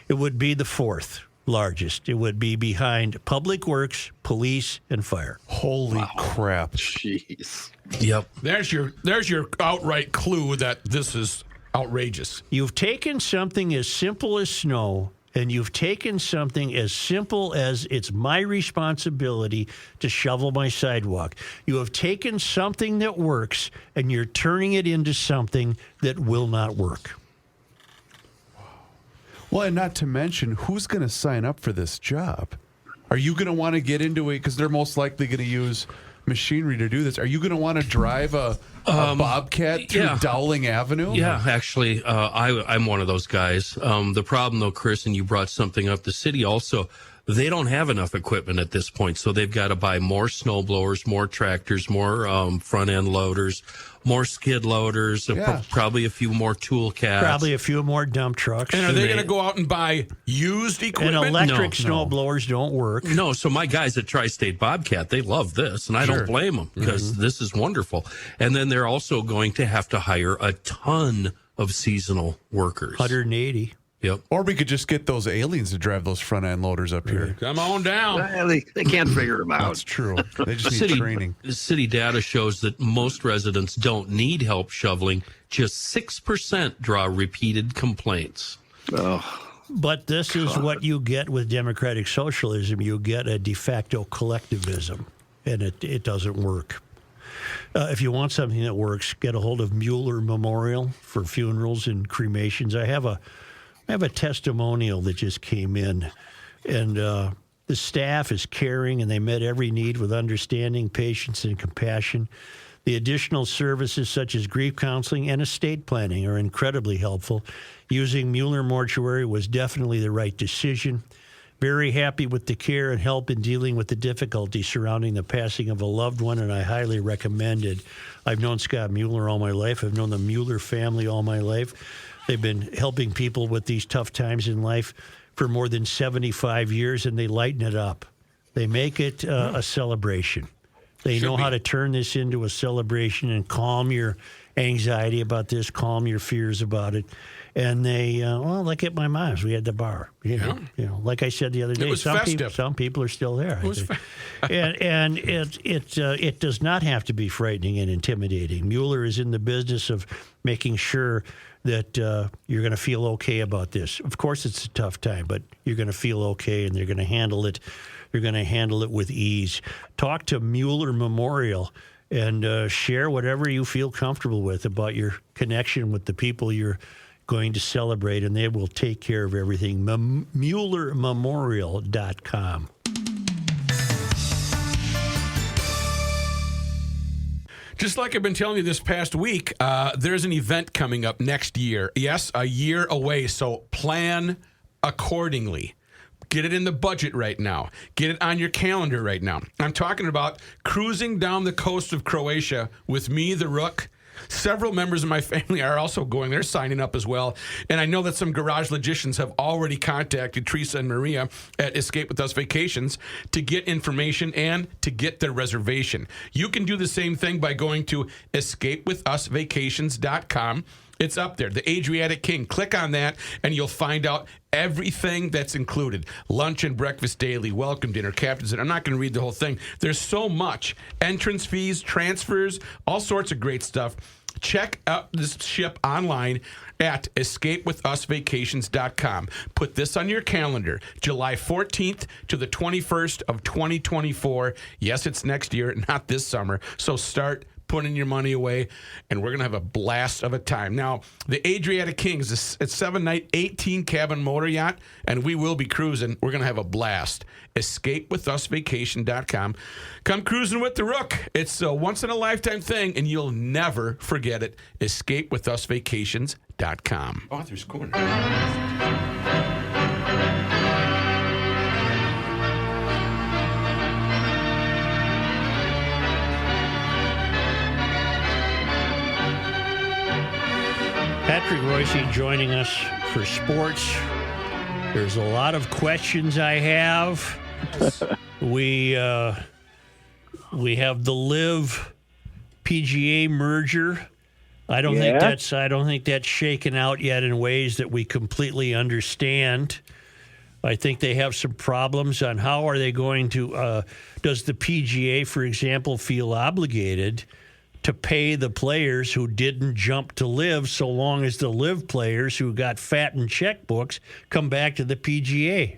it would be the fourth largest. It would be behind Public Works, Police, and Fire. Holy crap. Jeez. Yep. There's your outright clue that this is outrageous. You've taken something as simple as snow, and you've taken something as simple as it's my responsibility to shovel my sidewalk. You have taken something that works, and you're turning it into something that will not work. Well, and not to mention, who's going to sign up for this job? Are you going to want to get into it? Because they're most likely going to use machinery to do this. Are you going to want to drive a Bobcat through Dowling Avenue? Yeah, actually, I'm one of those guys. The problem, though, Chris, and you brought something up, the city also, they don't have enough equipment at this point, so they've got to buy more snow blowers, more tractors, more front-end loaders, more skid loaders, probably a few more tool cats. Probably a few more dump trucks. And are they going to go out and buy used equipment? And electric snow blowers don't work. No, so my guys at Tri-State Bobcat, they love this, and I don't blame them because this is wonderful. And then they're also going to have to hire a ton of seasonal workers. 180. Yep. Or we could just get those aliens to drive those front-end loaders up here. Come on down. Well, they can't figure them out. That's true. They just need training. City data shows that most residents don't need help shoveling. Just 6% draw repeated complaints. Oh. But this is what you get with democratic socialism. You get a de facto collectivism, and it doesn't work. If you want something that works, get a hold of Mueller Memorial for funerals and cremations. I have a I have a testimonial that just came in, and the staff is caring, and they met every need with understanding, patience, and compassion. The additional services such as grief counseling and estate planning are incredibly helpful. Using Mueller Mortuary was definitely the right decision. Very happy with the care and help in dealing with the difficulties surrounding the passing of a loved one, and I highly recommend it. I've known Scott Mueller all my life. I've known the Mueller family all my life. They've been helping people with these tough times in life for more than 75 years, and they lighten it up. They make it a celebration. They know how to turn this into a celebration and calm your anxiety about this, calm your fears about it. And they, like at my mom's, we had the bar. You know, like I said the other day, some people are still there. And it does not have to be frightening and intimidating. Mueller is in the business of making sure that you're going to feel okay about this. Of course, it's a tough time, but you're going to feel okay, and they're going to handle it. You're going to handle it with ease. Talk to Mueller Memorial and share whatever you feel comfortable with about your connection with the people you're going to celebrate, and they will take care of everything. MuellerMemorial.com. Just like I've been telling you this past week, there's an event coming up next year. Yes, a year away, so plan accordingly. Get it in the budget right now. Get it on your calendar right now. I'm talking about cruising down the coast of Croatia with me, the Rook. Several members of my family are also going. They're signing up as well. And I know that some garage logicians have already contacted Teresa and Maria at Escape With Us Vacations to get information and to get their reservation. You can do the same thing by going to escapewithusvacations.com. It's up there, the Adriatic King. Click on that, and you'll find out everything that's included. Lunch and breakfast daily, welcome dinner, captain's dinner. I'm not going to read the whole thing. There's so much. Entrance fees, transfers, all sorts of great stuff. Check out this ship online at escapewithusvacations.com. Put this on your calendar, July 14th to the 21st of 2024. Yes, it's next year, not this summer. So start putting your money away, and we're going to have a blast of a time. Now, the Adriatic King is a 7-night, 18-cabin motor yacht, and we will be cruising. We're going to have a blast. EscapeWithUsVacation.com. Come cruising with the Rook. It's a once-in-a-lifetime thing, and you'll never forget it. EscapeWithUsVacations.com. Author's Corner. Patrick Reusse joining us for sports. There's a lot of questions I have. We have the Live PGA merger. I don't think that's shaken out yet in ways that we completely understand. I think they have some problems on how are they going to. Does the PGA, for example, feel obligated to pay the players who didn't jump to Live, so long as the Live players who got fattened checkbooks come back to the PGA?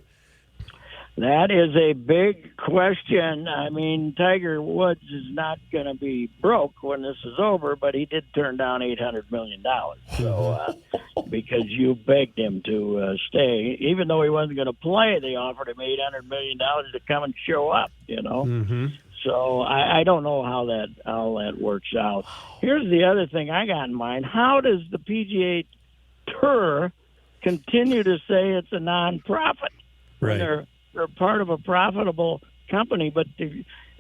That is a big question. I mean, Tiger Woods is not going to be broke when this is over, but he did turn down $800 million. So, because you begged him to stay, even though he wasn't going to play, they offered him $800 million to come and show up. You know. Mm-hmm. So I don't know how that works out. Here's the other thing I got in mind. How does the PGA Tour continue to say it's a nonprofit? Right. They're part of a profitable company, but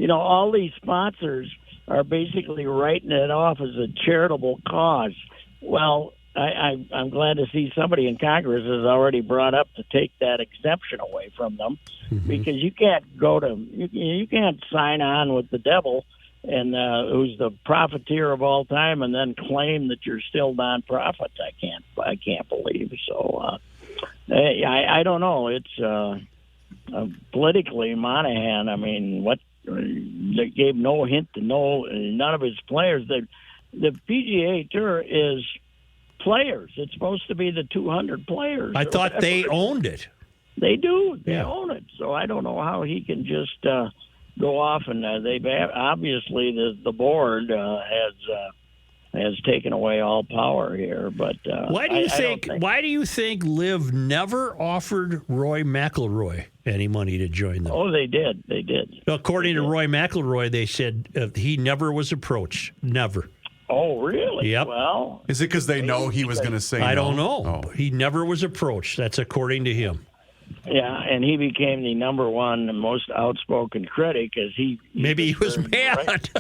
all these sponsors are basically writing it off as a charitable cause. Well, I'm glad to see somebody in Congress has already brought up to take that exemption away from them, because you can't you can't sign on with the devil and who's the profiteer of all time and then claim that you're still nonprofit. I can't believe. So I don't know. It's politically Monahan. I mean, they gave no hint to none of his players. The PGA Tour is players. It's supposed to be the 200 players. I thought they owned it. They do. They own it. So I don't know how he can just go off and they've obviously the board has taken away all power here. But why do you think Liv never offered Roy McIlroy any money to join them? Oh, they did. According to Roy McIlroy, they said he never was approached. Never. Oh, really? Yep. Well, is it because they know he was going to say no? I don't know. Oh. He never was approached. That's according to him. Yeah, and he became the number one and most outspoken critic as maybe he was mad. Right.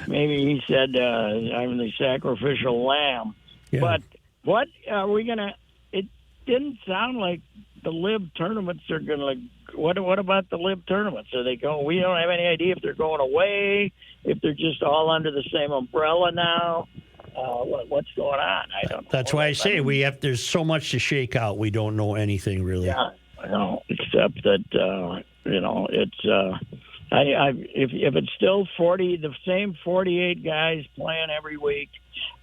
Maybe he said, I'm the sacrificial lamb. Yeah. But what are we going to... It didn't sound like the Liv tournaments are going to... What about the Liv tournaments? Are they going... We don't have any idea if they're going away, if they're just all under the same umbrella now. What's going on? I don't know. That's why I say there's so much to shake out. We don't know anything really. Yeah, except that it's if it's still 40, the same 48 guys playing every week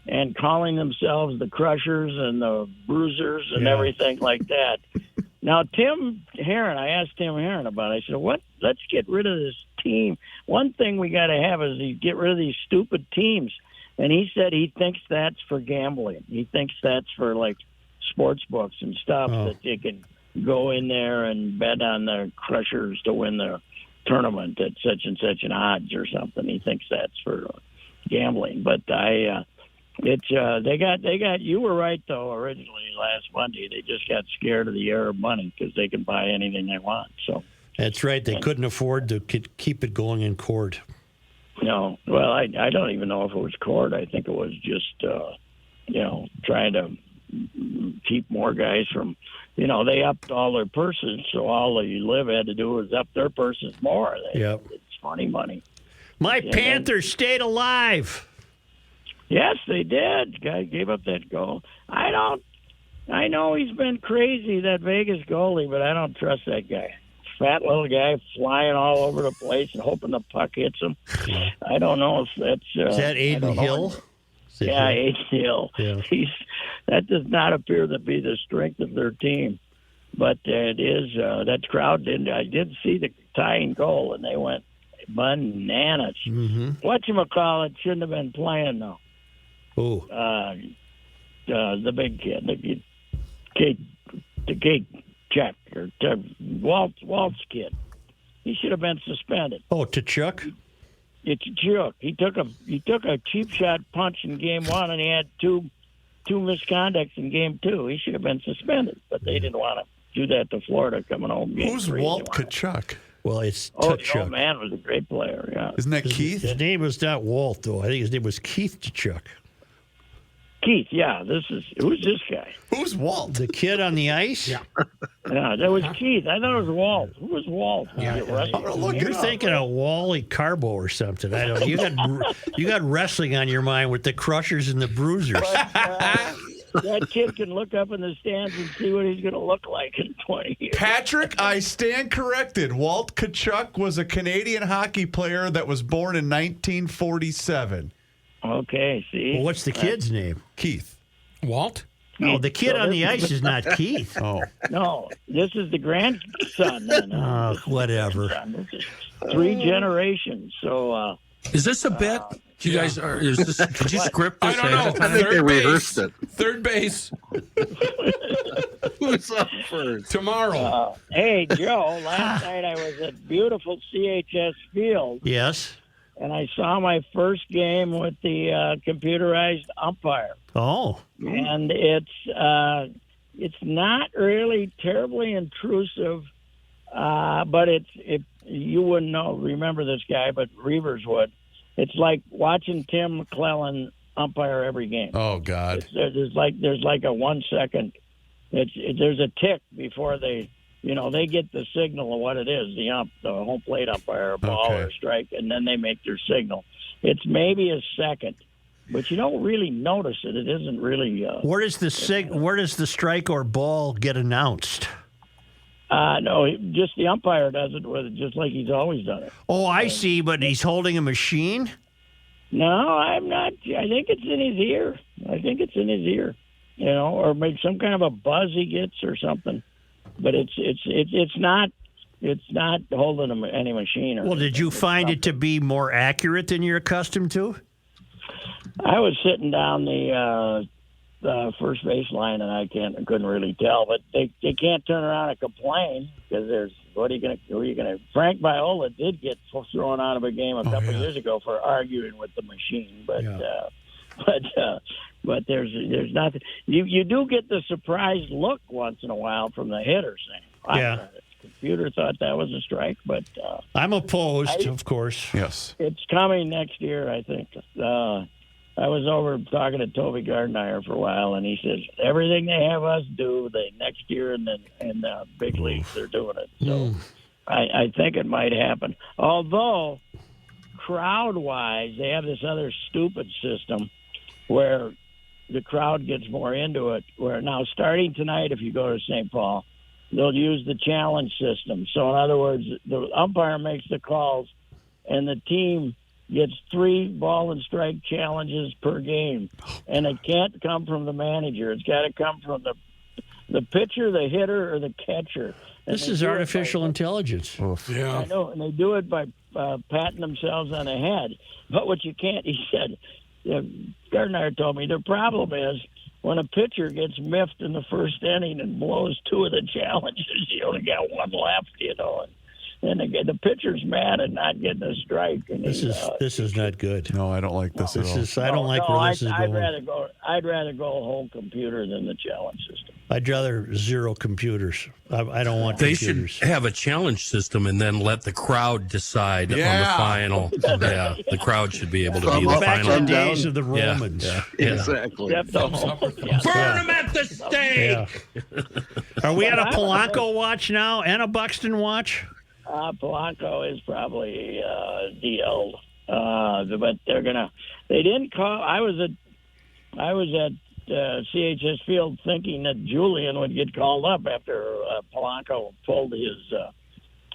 and calling themselves the Crushers and the Bruisers and everything like that. Now, Tim Herron, I asked Tim Herron about it. I said, let's get rid of this team. One thing we got to have is get rid of these stupid teams. And he said he thinks that's for gambling. He thinks that's for, like, sports books and stuff, that you can go in there and bet on the Crushers to win the tournament at such and such an odds or something. He thinks that's for gambling. But they got you were right, though, originally last Monday. They just got scared of the Arab money because they can buy anything they want. So that's right. They couldn't afford to keep it going in court. No, well, I don't even know if it was court. I think it was just, trying to keep more guys from, they upped all their purses, so all the Liv had to do was up their purses more. It's funny money. My Panthers stayed alive. Yes, they did. Guy gave up that goal. I know he's been crazy, that Vegas goalie, but I don't trust that guy. Fat little guy flying all over the place and hoping the puck hits him. I don't know if that's... Is that Aiden Hill? Yeah, Aiden Hill. Yeah. That does not appear to be the strength of their team. But it is... that crowd I did see the tying goal, and they went bananas. Mm-hmm. Whatchamacallit shouldn't have been playing, though. Who? The big kid. The gate check. Or Walt's kid. He should have been suspended. Oh, Tkachuk? It's Tkachuk. He took a cheap shot punch in game one, and he had two misconducts in game two. He should have been suspended, but they didn't want to do that to Florida coming home. Who's Walt Tkachuk? Well, it's Tkachuk. Tkachuk. Oh, man, was a great player. Yeah. Isn't that Keith? His name was not Walt, though. I think his name was Keith Tkachuk. Keith, yeah. Who's this guy? Who's Walt? The kid on the ice? Yeah. Yeah, that was Keith. I thought it was Walt. Who was Walt? You're thinking of Wally Carbo or something. I don't. You got wrestling on your mind with the Crushers and the Bruisers. But, that kid can look up in the stands and see what he's going to look like in 20 years. Patrick, I stand corrected. Walt Tkachuk was a Canadian hockey player that was born in 1947. Okay, see. Well, what's the kid's name? Keith. Walt? No, the kid on the ice is not Keith. Oh. No, this is the grandson. Then, whatever. This is 3 generations. So, is this a bet? You guys are? Is this? Did you script this? I don't know. I think they rehearsed it. Third base. Who's up first? Tomorrow. Hey, Joe. Last night I was at beautiful CHS Field. Yes. And I saw my first game with the computerized umpire. Oh. And it's not really terribly intrusive, but you wouldn't remember this guy, but Reavers would. It's like watching Tim McClellan umpire every game. Oh God! There's like a 1 second. There's a tick before they get the signal of what it is. The home plate umpire, a ball or a strike, and then they make their signal. It's maybe a second, but you don't really notice it. It isn't really. Where does the strike or ball get announced? No, just the umpire does it with it, just like he's always done it. Oh, I see, but he's holding a machine? No, I'm not. I think it's in his ear. Or maybe some kind of a buzz he gets or something. But it's not holding any machine. Well, did you find it to be more accurate than you're accustomed to? I was sitting down the first base line, and I couldn't really tell, but they can't turn around and complain because who are you gonna? Frank Viola did get thrown out of a game a couple years ago for arguing with the machine, but there's nothing. You do get the surprised look once in a while from the hitter saying, The computer thought that was a strike, but I'm opposed, of course. Yes, it's coming next year, I think. I was over talking to Toby Gardner for a while, and he says everything they have us do, next year in the big leagues they're doing it. So I think it might happen. Although crowd-wise, they have this other stupid system where the crowd gets more into it. Where now, starting tonight, if you go to St. Paul, they'll use the challenge system. So in other words, the umpire makes the calls, and the team gets 3 ball and strike challenges per game, and it can't come from the manager. It's got to come from the pitcher, the hitter, or the catcher. And this is artificial intelligence. I know, and they do it by patting themselves on the head. But what you can't, he said, Gardner told me, the problem is when a pitcher gets miffed in the first inning and blows 2 of the challenges, you only got 1 left, And the pitcher's mad at not getting a strike. And this is not good. No, I don't like this at all. I don't like where this is going. I'd rather go whole computer than the challenge system. I'd rather 0 computers. I don't want They computers. should have a challenge system and then let the crowd decide on the final. The crowd should be able to be the back final. in the days of the Romans. Exactly. Burn them at the stake! Are we at a Polanco watch now and a Buxton watch? Polanco is probably DL, but they're gonna. They didn't call. I was at CHS Field thinking that Julian would get called up after Polanco pulled his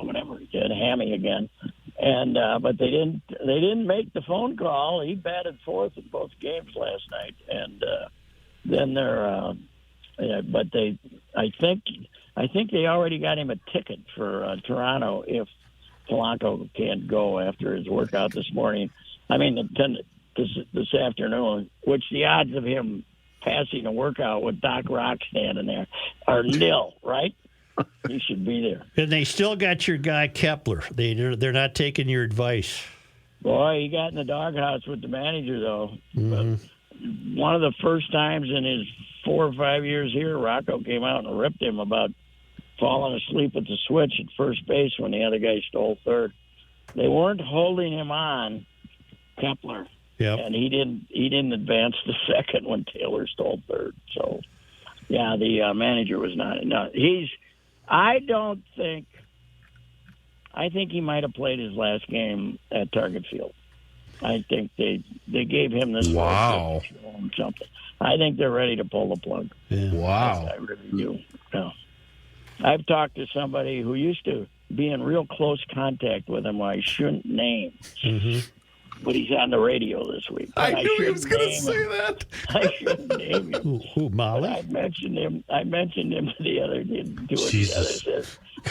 whatever he did, hammy again, and but they didn't make the phone call. He batted 4th in both games last night, and then they're. But I think they already got him a ticket for Toronto if Polanco can't go after his workout this morning. I mean, this afternoon, which the odds of him passing a workout with Doc Rock standing there are nil, right? He should be there. And they still got your guy Kepler. They're not taking your advice. Boy, he got in the doghouse with the manager, though. Mm-hmm. One of the first times in his 4 or 5 years here, Rocco came out and ripped him about falling asleep at the switch at first base when the other guy stole third. They weren't holding him on, Kepler, and he didn't advance the second when Taylor stole third. So, yeah, the manager was not. No, I think he might have played his last game at Target Field. I think they gave him this. Wow. Something. I think they're ready to pull the plug. Yeah. Wow. I really do. Yeah. I've talked to somebody who used to be in real close contact with him, who I shouldn't name. Mm-hmm. But he's on the radio this week. I knew he was going to say that. I shouldn't name him. Who Molly? I mentioned him the other day. Jesus.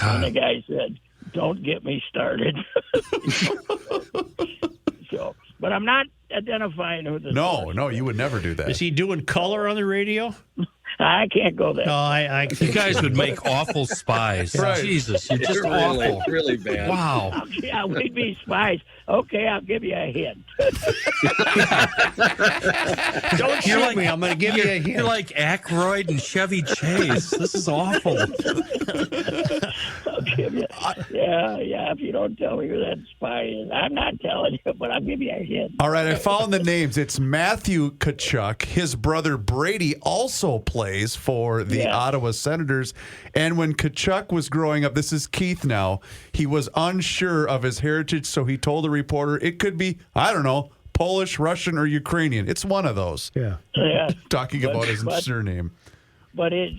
And the guy said, "Don't get me started." So, but I'm not identifying who this is. No, you would never do that. Is he doing color on the radio? I can't go there. No, you guys would make awful spies. Right. Jesus, you're just really, awful. really bad. Wow. Yeah, we'd be spies. Okay, I'll give you a hint. Don't shoot me. I'm going to give you a hint. You're like Aykroyd and Chevy Chase. This is awful. I'll give you. Yeah. If you don't tell me who that spy is, I'm not telling you, but I'll give you a hint. All right, I found the names. It's Matthew Tkachuk. His brother Brady also plays for the Ottawa Senators. And when Tkachuk was growing up, this is Keith now, he was unsure of his heritage, so he told a reporter it could be, I don't know, Polish, Russian, or Ukrainian. It's one of those. Yeah. Talking about his surname. But is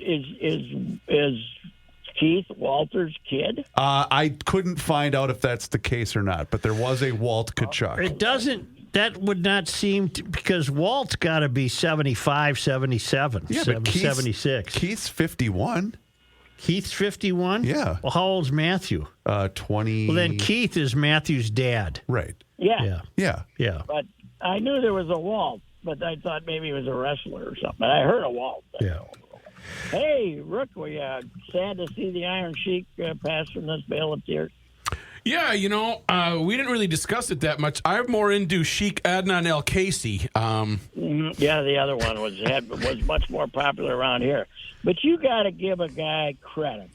Keith Walter's kid? I couldn't find out if that's the case or not, but there was a Walt Tkachuk. It doesn't. That would not seem to, because Walt's got to be 75, 77, Yeah, but 76. Keith's 51. Keith's 51? Yeah. Well, how old's Matthew? 20. Well, then Keith is Matthew's dad. Right. Yeah. Yeah. Yeah. Yeah. But I knew there was a Walt. but I thought maybe he was a wrestler or something. I heard a waltz. Yeah. Hey, Rook, we sad to see the Iron Sheik pass from this bale of tears. Yeah, we didn't really discuss it that much. I'm more into Sheik Adnan El Casey. Yeah, the other one was much more popular around here. But you got to give a guy credit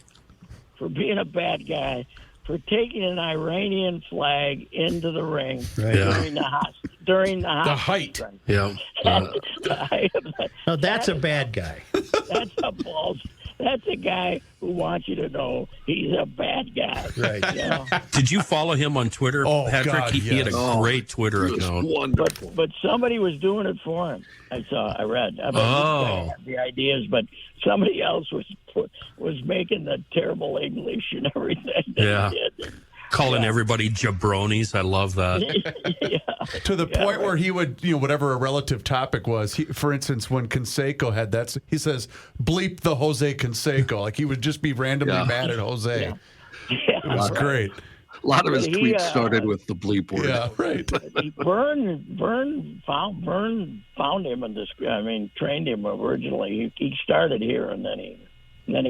for being a bad guy, for taking an Iranian flag into the ring during the Height. Yeah. No, that's a bad guy. That's a balls. That's a guy who wants you to know he's a bad guy. Right. Did you follow him on Twitter, Patrick? God, He had a great Twitter account. But somebody was doing it for him. I read. I mean, this guy had the ideas, but somebody else was making the terrible English and everything. Yeah. He did. Calling everybody jabronis. I love that. To the point where he would, whatever a relative topic was, for instance, when Canseco had that, he says, bleep the Jose Canseco. Like he would just be randomly mad at Jose. It was great. A lot of his tweets started with the bleep word. Yeah, right. Vern found him and trained him originally. He started here and then he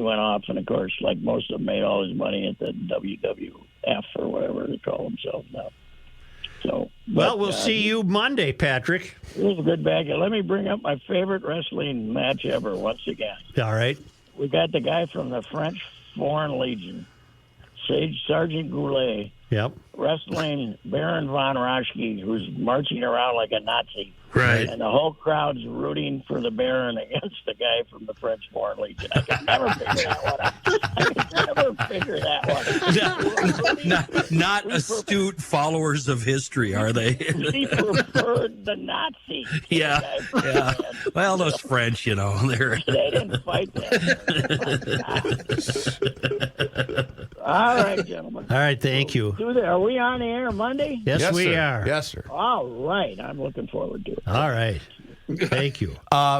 went off, and of course, like most of them, made all his money at the WWF or whatever they call themselves now. So, we'll see you Monday, Patrick. It was a good bag. Let me bring up my favorite wrestling match ever once again. All right. We got the guy from the French Foreign Legion, Sergeant Goulet, wrestling Baron von Raschke, who's marching around like a Nazi. Right. And the whole crowd's rooting for the Baron against the guy from the French Foreign Legion. I can never figure that one out. Not astute followers of history, are they? He preferred the Nazi. Yeah. Well, those French, they didn't fight that. All right, gentlemen. All right, thank you. Are we on the air Monday? Yes, we are. Yes, sir. All right. I'm looking forward to it. All right. Thank you.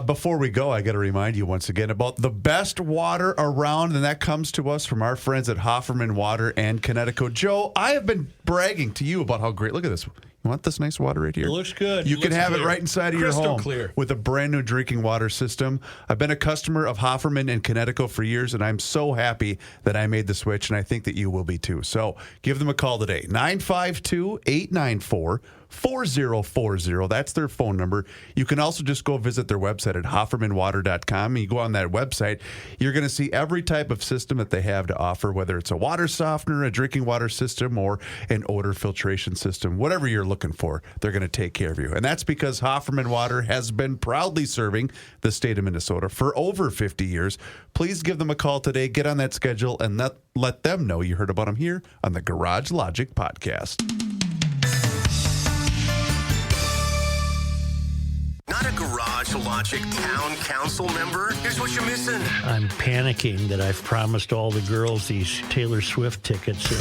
Before we go, I got to remind you once again about the best water around, and that comes to us from our friends at Hofferman Water and Connecticut. Joe, I have been bragging to you about how great. Look at this. You want this nice water right here? It looks good. You can have it right inside of your home clear. with a brand new drinking water system. I've been a customer of Hofferman and Connecticut for years, and I'm so happy that I made the switch, and I think that you will be too. So give them a call today, 952-894-4040. That's their phone number. You can also just go visit their website at hoffermanwater.com. And you go on that website, you're going to see every type of system that they have to offer, whether it's a water softener, a drinking water system, or an odor filtration system. Whatever you're looking for, they're going to take care of you. And that's because Hofferman Water has been proudly serving the state of Minnesota for over 50 years. Please give them a call today, get on that schedule, and let them know you heard about them here on the Garage Logic Podcast. Not a Garage Logic town council member? Here's what you're missing. I'm panicking that I've promised all the girls these Taylor Swift tickets, and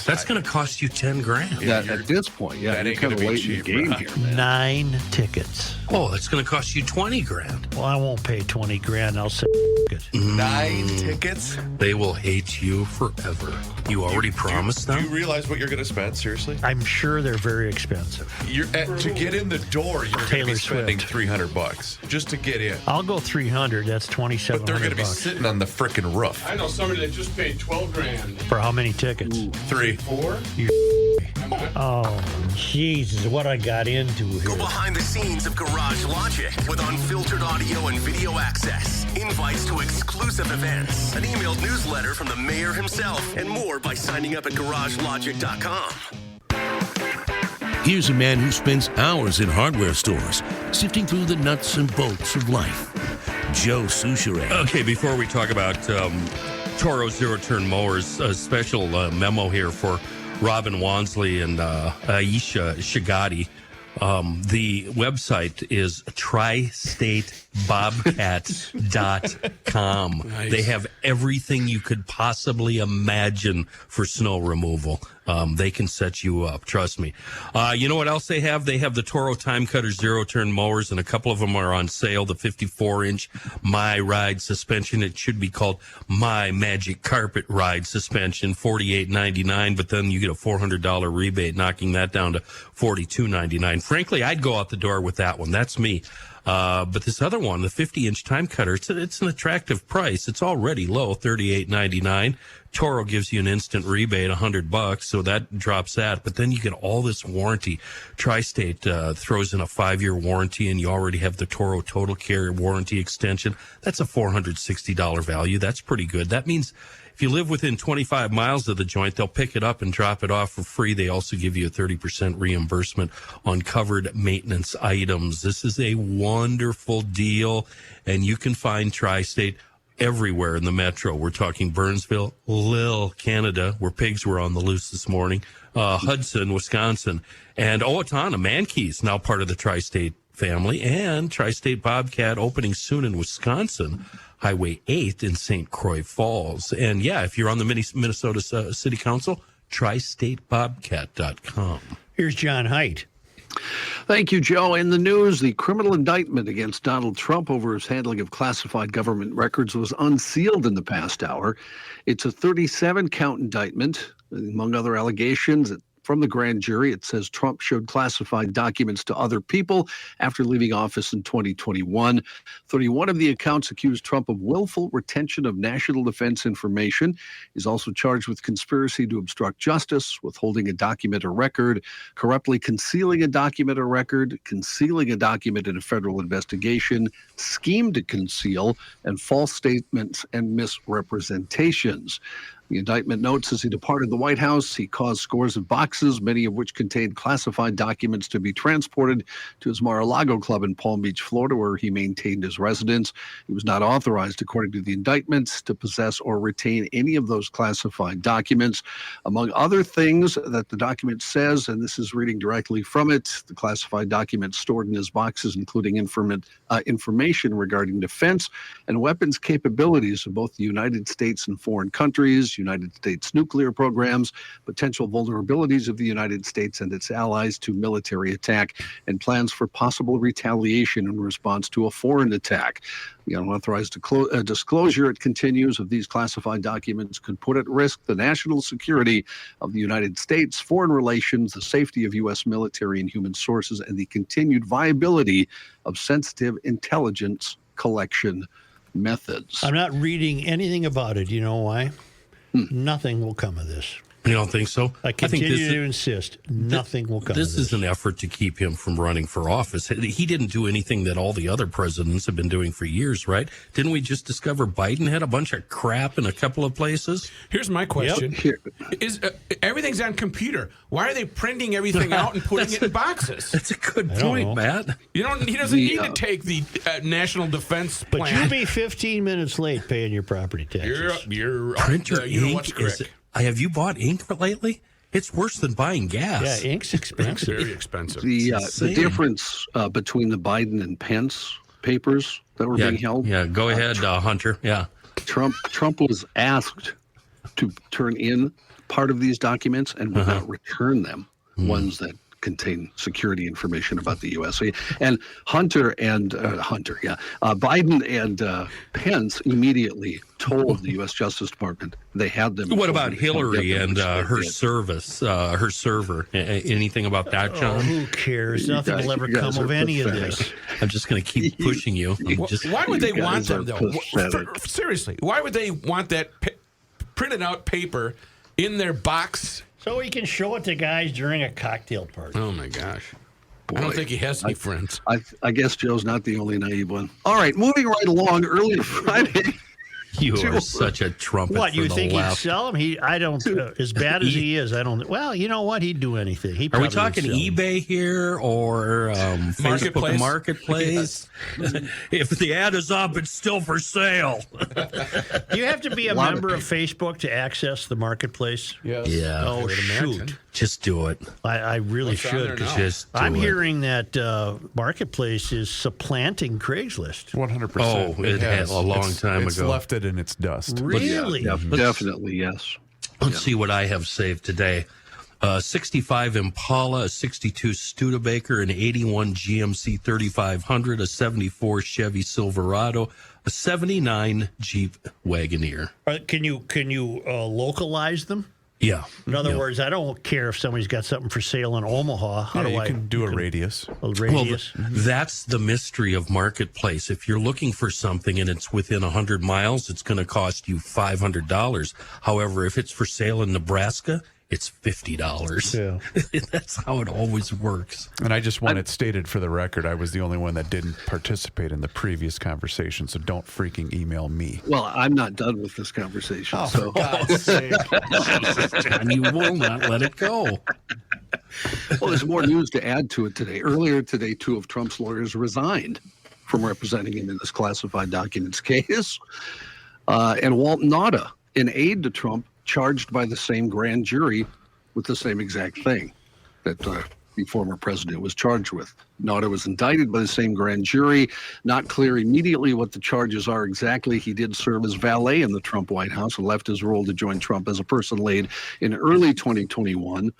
that's going to cost you $10,000. Yeah, at this point, that ain't going to be cheap. Game here, man. 9 tickets. Oh, it's going to cost you $20,000. Well, I won't pay $20,000. I'll say it. 9 tickets? They will hate you forever. You already promised them? Do you realize what you're going to spend? Seriously? I'm sure they're very expensive. To get in the door, you're going to be spending $300 just to get in. I'll go $300. That's $2,700. But they're going to be sitting on the frickin' roof. I know somebody that just paid $12,000 for how many tickets? 3. 4. Oh, Jesus, what I got into here. Go behind the scenes of Garage Logic with unfiltered audio and video access, invites to exclusive events, an emailed newsletter from the mayor himself, and more by signing up at garagelogic.com. Here's a man who spends hours in hardware stores, sifting through the nuts and bolts of life. Joe Souchere. Okay, before we talk about Toro zero-turn mowers, a special memo here for Robin Wansley and Aisha Shigati. The website is tristatebobcats.com. Nice. They have everything you could possibly imagine for snow removal. They can set you up. Trust me. You know what else they have? They have the Toro Time Cutter zero-turn mowers, and a couple of them are on sale. The 54-inch My Ride suspension. It should be called My Magic Carpet Ride suspension, $48.99. But then you get a $400 rebate, knocking that down to $42.99. Frankly, I'd go out the door with that one. That's me. But this other one, the 50-inch Time Cutter, it's an attractive price. It's already low, $38.99. Toro gives you an instant rebate, $100, so that drops that. But then you get all this warranty. Tri-State throws in a 5-year warranty, and you already have the Toro Total Care warranty extension. That's a $460 value. That's pretty good. That means if you live within 25 miles of the joint, they'll pick it up and drop it off for free. They also give you a 30% reimbursement on covered maintenance items. This is a wonderful deal, and you can find Tri-State everywhere in the metro. We're talking Burnsville, Lille, Canada, where pigs were on the loose this morning, Hudson, Wisconsin, and Owatonna, Mankeys, now part of the Tri-State family, and Tri-State Bobcat opening soon in Wisconsin, Highway 8 in St. Croix Falls. And yeah, if you're on the Minnesota City Council, tristatebobcat.com. Here's John Heidt. Thank you, Joe. In the news, the criminal indictment against Donald Trump over his handling of classified government records was unsealed in the past hour. It's a 37-count indictment, among other allegations. From the grand jury, it says Trump showed classified documents to other people after leaving office in 2021. 31 of the accounts accuse Trump of willful retention of national defense information. He's also charged with conspiracy to obstruct justice, withholding a document or record, corruptly concealing a document or record, concealing a document in a federal investigation, scheme to conceal, and false statements and misrepresentations. The indictment notes as he departed the White House, he caused scores of boxes, many of which contained classified documents, to be transported to his Mar-a-Lago club in Palm Beach, Florida, where he maintained his residence. He was not authorized, according to the indictments, to possess or retain any of those classified documents. Among other things that the document says, and this is reading directly from it, the classified documents stored in his boxes, including information regarding defense and weapons capabilities of both the United States and foreign countries, United States nuclear programs, potential vulnerabilities of the United States and its allies to military attack, and plans for possible retaliation in response to a foreign attack. The unauthorized disclosure, it continues, of these classified documents could put at risk the national security of the United States, foreign relations, the safety of U.S. military and human sources, and the continued viability of sensitive intelligence collection methods. I'm not reading anything about it. You know why? Nothing will come of this. You don't think so? I continue to insist. Nothing will come of this. This is an effort to keep him from running for office. He didn't do anything that all the other presidents have been doing for years, right? Didn't we just discover Biden had a bunch of crap in a couple of places? Here's my question. Yep. Is everything's on computer. Why are they printing everything out and putting it in boxes? That's a good point, Matt. He doesn't need to take the national defense plan. But you'll be 15 minutes late paying your property taxes. You're printer you know ink what's correct. Have you bought ink lately? It's worse than buying gas. Yeah, ink's expensive. It's very expensive. The difference between the Biden and Pence papers that were being held. Yeah, go ahead, Hunter. Yeah. Trump was asked to turn in part of these documents and would not return them, ones that contain security information about the U.S. And Biden and Pence immediately told the U.S. Justice Department they had them. What about Hillary and her server? Anything about that, John? Who cares? Nothing will ever come of any of this. I'm just going to keep pushing you. Why would they want them, though? Seriously, why would they want that printed out paper in their box? So he can show it to guys during a cocktail party. Oh, my gosh. Boy, I don't think he has any friends. I guess Joe's not the only naive one. All right, moving right along. Earlier Friday. You are such a trumpet. What, you think left. he'd sell him? I don't. As bad as he is, I don't. Well, you know what? He'd do anything. Are we talking eBay here or Facebook Marketplace? Yes. If the ad is up, it's still for sale. Do you have to be a member of Facebook to access the marketplace? Yes. Yeah. Oh, shoot. Just do it. I really should. I'm hearing that Marketplace is supplanting Craigslist. 100%. Oh, it has a long time ago. It's left it in its dust. Really? Definitely, yes. Let's see what I have saved today. 65 Impala, a 62 Studebaker, an 81 GMC 3500, a 74 Chevy Silverado, a 79 Jeep Wagoneer. Can you localize them? Yeah. In other words, I don't care if somebody's got something for sale in Omaha. How do you I can do a radius? A radius. Well, that's the mystery of Marketplace. If you're looking for something and it's within 100 miles, it's going to cost you $500. However, if it's for sale in Nebraska, it's $50. Yeah. That's how it always works. And I just want it stated for the record, I was the only one that didn't participate in the previous conversation, so don't freaking email me. Well, I'm not done with this conversation. Oh, so. for God's sake. Jesus, John, you will not let it go. Well, there's more news to add to it today. Earlier today, 2 of Trump's lawyers resigned from representing him in this classified documents case. And Walt Nauta, an aide to Trump, charged by the same grand jury with the same exact thing that the former president was charged with. Nauta was indicted by the same grand jury. Not clear immediately what the charges are exactly. He did serve as valet in the Trump White House and left his role to join Trump as a person laid in early 2021.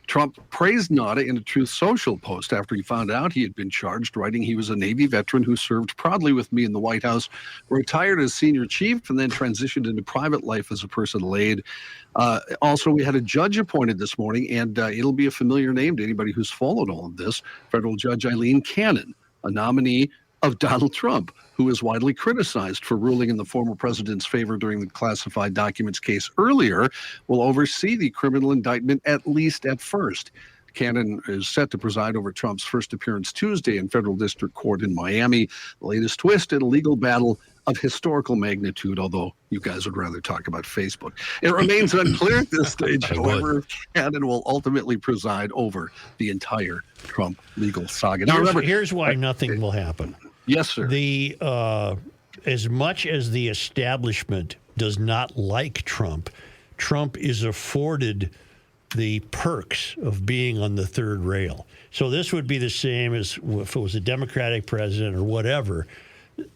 Trump praised Nauta in a Truth Social post after he found out he had been charged, writing he was a Navy veteran who served proudly with me in the White House, retired as senior chief, and then transitioned into private life as a person laid. Also, we had a judge appointed this morning, and it'll be a familiar name to anybody who's followed all of this, Federal Judge Eileen Cannon, a nominee of Donald Trump, who is widely criticized for ruling in the former president's favor during the classified documents case earlier, will oversee the criminal indictment, at least at first. Cannon is set to preside over Trump's first appearance Tuesday in federal district court in Miami. The latest twist in a legal battle of historical magnitude, although you guys would rather talk about Facebook. It remains unclear at this stage, however, if Cannon will ultimately preside over the entire Trump legal saga. Now, Here's why nothing will happen. Yes, sir. As much as the establishment does not like Trump, Trump is afforded the perks of being on the third rail. So this would be the same as if it was a Democratic president or whatever.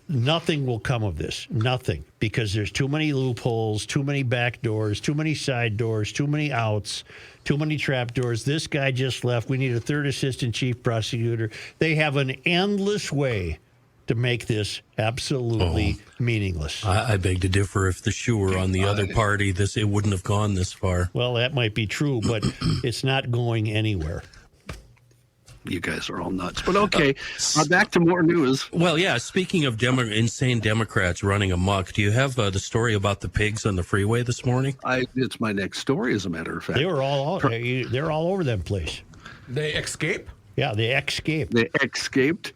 Nothing will come of this. Nothing. Because there's too many loopholes, too many back doors, too many side doors, too many outs, too many trap doors. This guy just left. We need a third assistant chief prosecutor. They have an endless way to make this absolutely meaningless. I beg to differ. If the shoe were on the other party, it wouldn't have gone this far. Well, that might be true, but it's not going anywhere. You guys are all nuts. But okay, back to more news. Well, yeah, speaking of insane Democrats running amok, do you have the story about the pigs on the freeway this morning? It's my next story, as a matter of fact. They're all over that place. They escape? Yeah, they escaped. They escaped.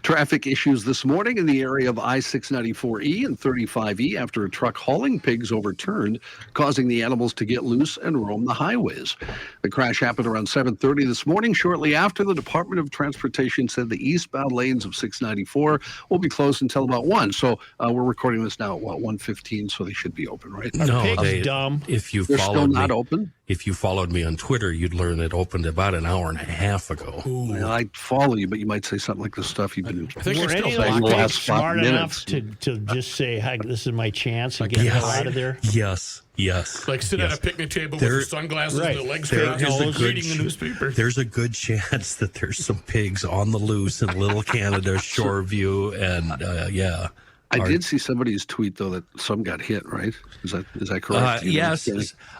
Traffic issues this morning in the area of I-694E and 35E after a truck hauling pigs overturned, causing the animals to get loose and roam the highways. The crash happened around 7:30 this morning, shortly after the Department of Transportation said the eastbound lanes of 694 will be closed until about 1. So we're recording this now at, 1:15, so they should be open, right? No, pigs dumb. They're still not open? If you followed me on Twitter, you'd learn it opened about an hour and a half ago. Well, I follow you, but you might say something like the stuff you've been Were any of those pigs smart enough to just say, "Hi, this is my chance," and get the hell out of there? Yes. Like sit at a picnic table with your sunglasses and the legs crossed, reading the newspaper. There's a good chance that there's some pigs on the loose in Little Canada, Shoreview, and I did see somebody's tweet, though, that some got hit, right? Is that correct? Yes.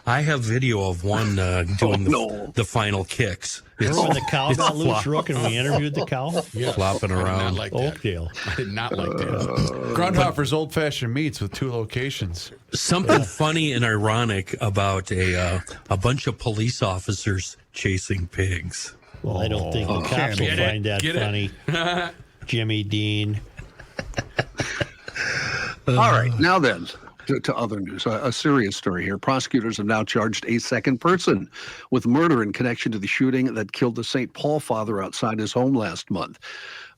I have video of one doing the final kicks. Remember when the cow got loose, Rook, and we interviewed the cow? Yeah. Flopping around. Like Oakdale. I did not like that. Grundhofer's old-fashioned meats with 2 locations. Something funny and ironic about a bunch of police officers chasing pigs. Well, I don't think the cops will find that funny. Jimmy Dean. All right, now then, to other news, a serious story here. Prosecutors have now charged a second person with murder in connection to the shooting that killed the St. Paul father outside his home last month.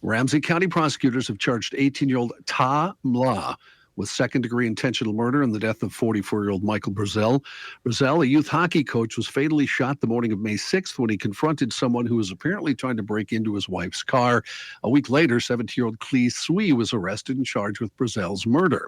Ramsey County prosecutors have charged 18-year-old Ta Mla with second-degree intentional murder in the death of 44-year-old Michael Brazel. Brazel, a youth hockey coach, was fatally shot the morning of May 6th when he confronted someone who was apparently trying to break into his wife's car. A week later, 17-year-old Clee Sui was arrested and charged with Brazel's murder.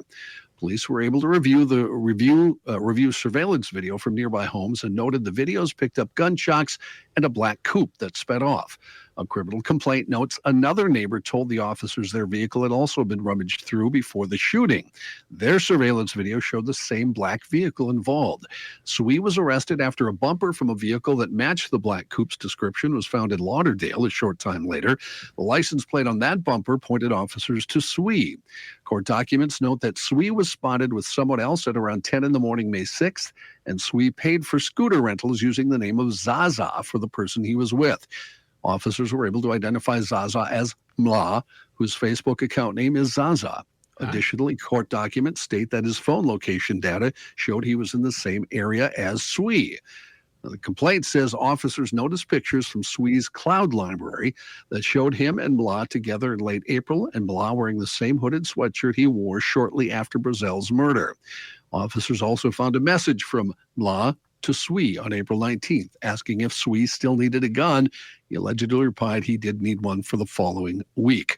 Police were able to review surveillance video from nearby homes and noted the videos picked up gun shocks and a black coupe that sped off. A criminal complaint notes another neighbor told the officers their vehicle had also been rummaged through before the shooting. Their surveillance video showed the same black vehicle involved. Swee was arrested after a bumper from a vehicle that matched the black coupe's description was found in Lauderdale a short time later. The license plate on that bumper pointed officers to Swee. Court documents note that Swee was spotted with someone else at around 10 in the morning, May 6th, and Swee paid for scooter rentals using the name of Zaza for the person he was with. Officers were able to identify Zaza as Mla, whose Facebook account name is Zaza. Additionally, court documents state that his phone location data showed he was in the same area as Swee. The complaint says officers noticed pictures from Swee's cloud library that showed him and Mla together in late April, and Mla wearing the same hooded sweatshirt he wore shortly after Brazel's murder. Officers also found a message from Mla to Swee on April 19th, asking if Swee still needed a gun. He allegedly replied he did need one for the following week.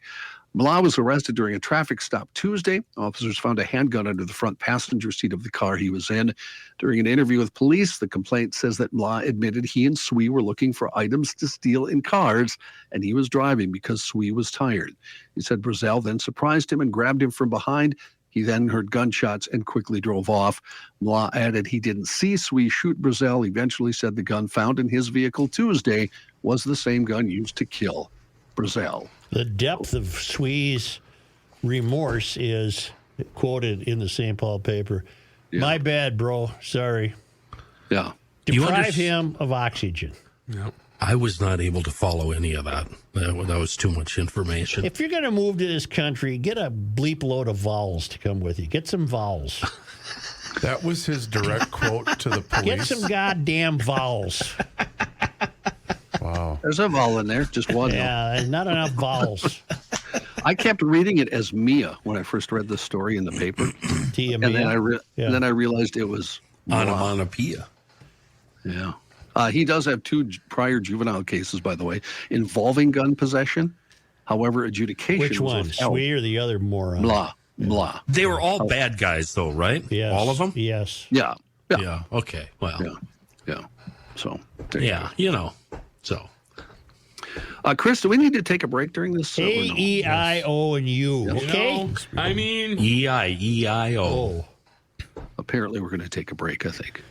Mla was arrested during a traffic stop Tuesday. Officers found a handgun under the front passenger seat of the car he was in. During an interview with police, the complaint says that Mla admitted he and Swee were looking for items to steal in cars, and he was driving because Swee was tired. He said Brazel then surprised him and grabbed him from behind. He then heard gunshots and quickly drove off. Mla added he didn't see Swee shoot Brazel. Eventually said the gun found in his vehicle Tuesday was the same gun used to kill Brazel. The depth of Swee's remorse is quoted in the St. Paul paper. Yeah. My bad, bro. Sorry. Yeah. Deprive him of oxygen. Yeah. I was not able to follow any of that. That was too much information. If you're going to move to this country, get a bleep load of vowels to come with you. Get some vowels. That was his direct quote to the police. Get some goddamn vowels. Wow. There's a vowel in there, just one. Yeah, there's not enough vowels. I kept reading it as Mia when I first read the story in the paper. Tia and Mia. Then I realized it was onomatopoeia. Yeah. He does have 2 prior juvenile cases, by the way, involving gun possession. However, adjudication Which was one, withheld. Swee or the other moron? Blah. They were all bad guys, though, right? Yes. All of them? Yes. Yeah. Okay. Well. Yeah. So. So. Chris, do we need to take a break during this? A, E, I, O, and U. Okay. E-I-E-I-O. Apparently, we're going to take a break, I think.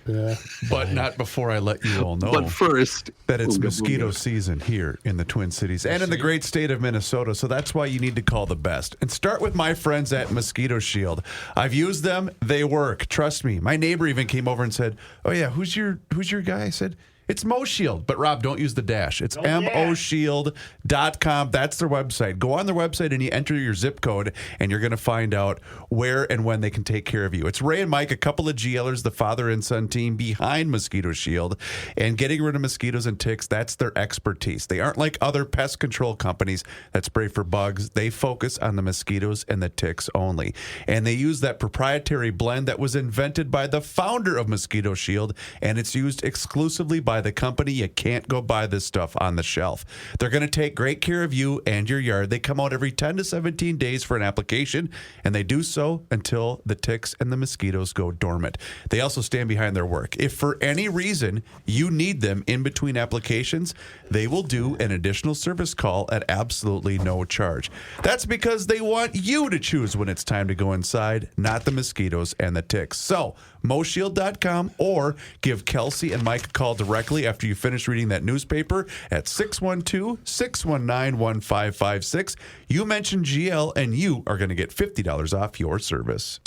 But not before I let you all know. But first, that it's mosquito season here in the Twin Cities and in the great state of Minnesota. So that's why you need to call the best. And start with my friends at Mosquito Shield. I've used them. They work. Trust me. My neighbor even came over and said, "Oh yeah, who's your guy?" I said, "It's MoShield." But Rob, don't use the dash. It's MoShield.com. That's their website. Go on their website and you enter your zip code, and you're going to find out where and when they can take care of you. It's Ray and Mike, a couple of GLers, the father and son team behind Mosquito Shield. And getting rid of mosquitoes and ticks, that's their expertise. They aren't like other pest control companies that spray for bugs. They focus on the mosquitoes and the ticks only. And they use that proprietary blend that was invented by the founder of Mosquito Shield, and it's used exclusively by the company. You can't go buy this stuff on the shelf. They're going to take great care of you and your yard. They come out every 10 to 17 days for an application, and they do so until the ticks and the mosquitoes go dormant. They also stand behind their work. If for any reason you need them in between applications, they will do an additional service call at absolutely no charge. That's because they want you to choose when it's time to go inside, not the mosquitoes and the ticks. So, MoShield.com, or give Kelsey and Mike a call directly after you finish reading that newspaper at 612-619-1556. You mention GL and you are going to get $50 off your service.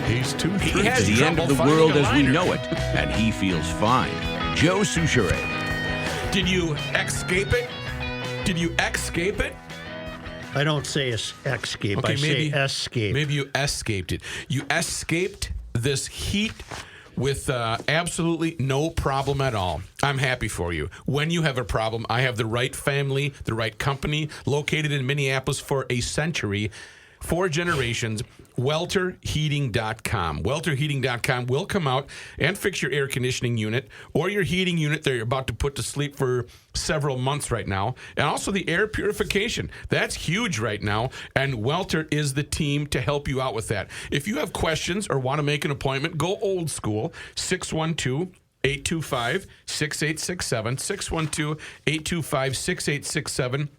He's too He has the end of the world as we know it, and he feels fine. Joe Souchere. Did you escape it? Did you escape it? I don't say escape. I say escape. Maybe you escaped it. You escaped this heat with absolutely no problem at all. I'm happy for you. When you have a problem, I have the right family, the right company, located in Minneapolis for a century. 4 generations, welterheating.com. Welterheating.com will come out and fix your air conditioning unit or your heating unit that you're about to put to sleep for several months right now. And also the air purification. That's huge right now. And Welter is the team to help you out with that. If you have questions or want to make an appointment, go old school, 612-825-6867, 612-825-6867.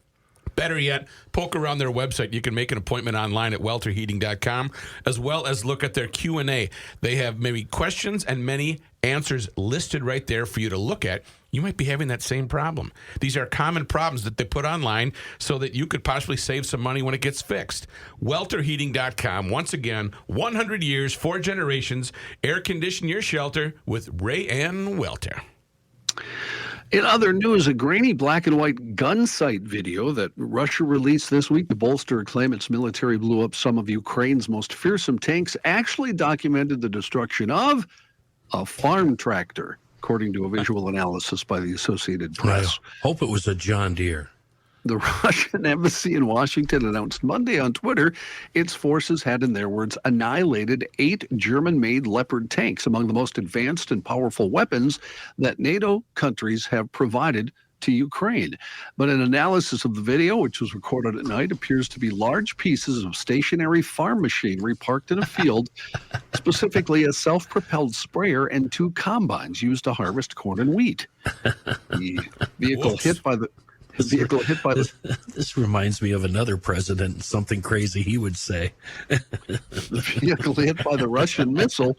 Better yet, poke around their website. You can make an appointment online at welterheating.com, as well as look at their Q&A. They have many questions and many answers listed right there for you to look at. You might be having that same problem. These are common problems that they put online so that you could possibly save some money when it gets fixed. welterheating.com. Once again, 100 years, 4 generations. Air condition your shelter with Ray Ann Welter. In other news, a grainy black and white gun sight video that Russia released this week to bolster a claim its military blew up some of Ukraine's most fearsome tanks actually documented the destruction of a farm tractor, according to a visual analysis by the Associated Press. I hope it was a John Deere. The Russian embassy in Washington announced Monday on Twitter its forces had, in their words, annihilated 8 German-made Leopard tanks, among the most advanced and powerful weapons that NATO countries have provided to Ukraine. But an analysis of the video, which was recorded at night, appears to be large pieces of stationary farm machinery parked in a field, specifically a self-propelled sprayer and 2 combines used to harvest corn and wheat. The vehicle hit by the... This reminds me of another president and something crazy he would say. The vehicle hit by the Russian missile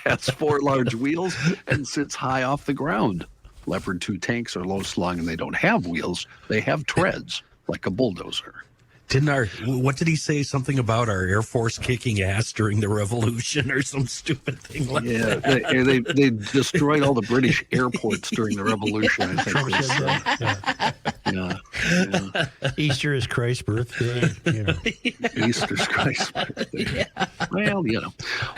has 4 large wheels and sits high off the ground. Leopard 2 tanks are low slung and they don't have wheels. They have treads like a bulldozer. What did he say? Something about our Air Force kicking ass during the Revolution or some stupid thing like that? Yeah, they destroyed all the British airports during the Revolution, I think. Yeah. Easter is Christ's birthday. Easter's Christ's birthday. Well,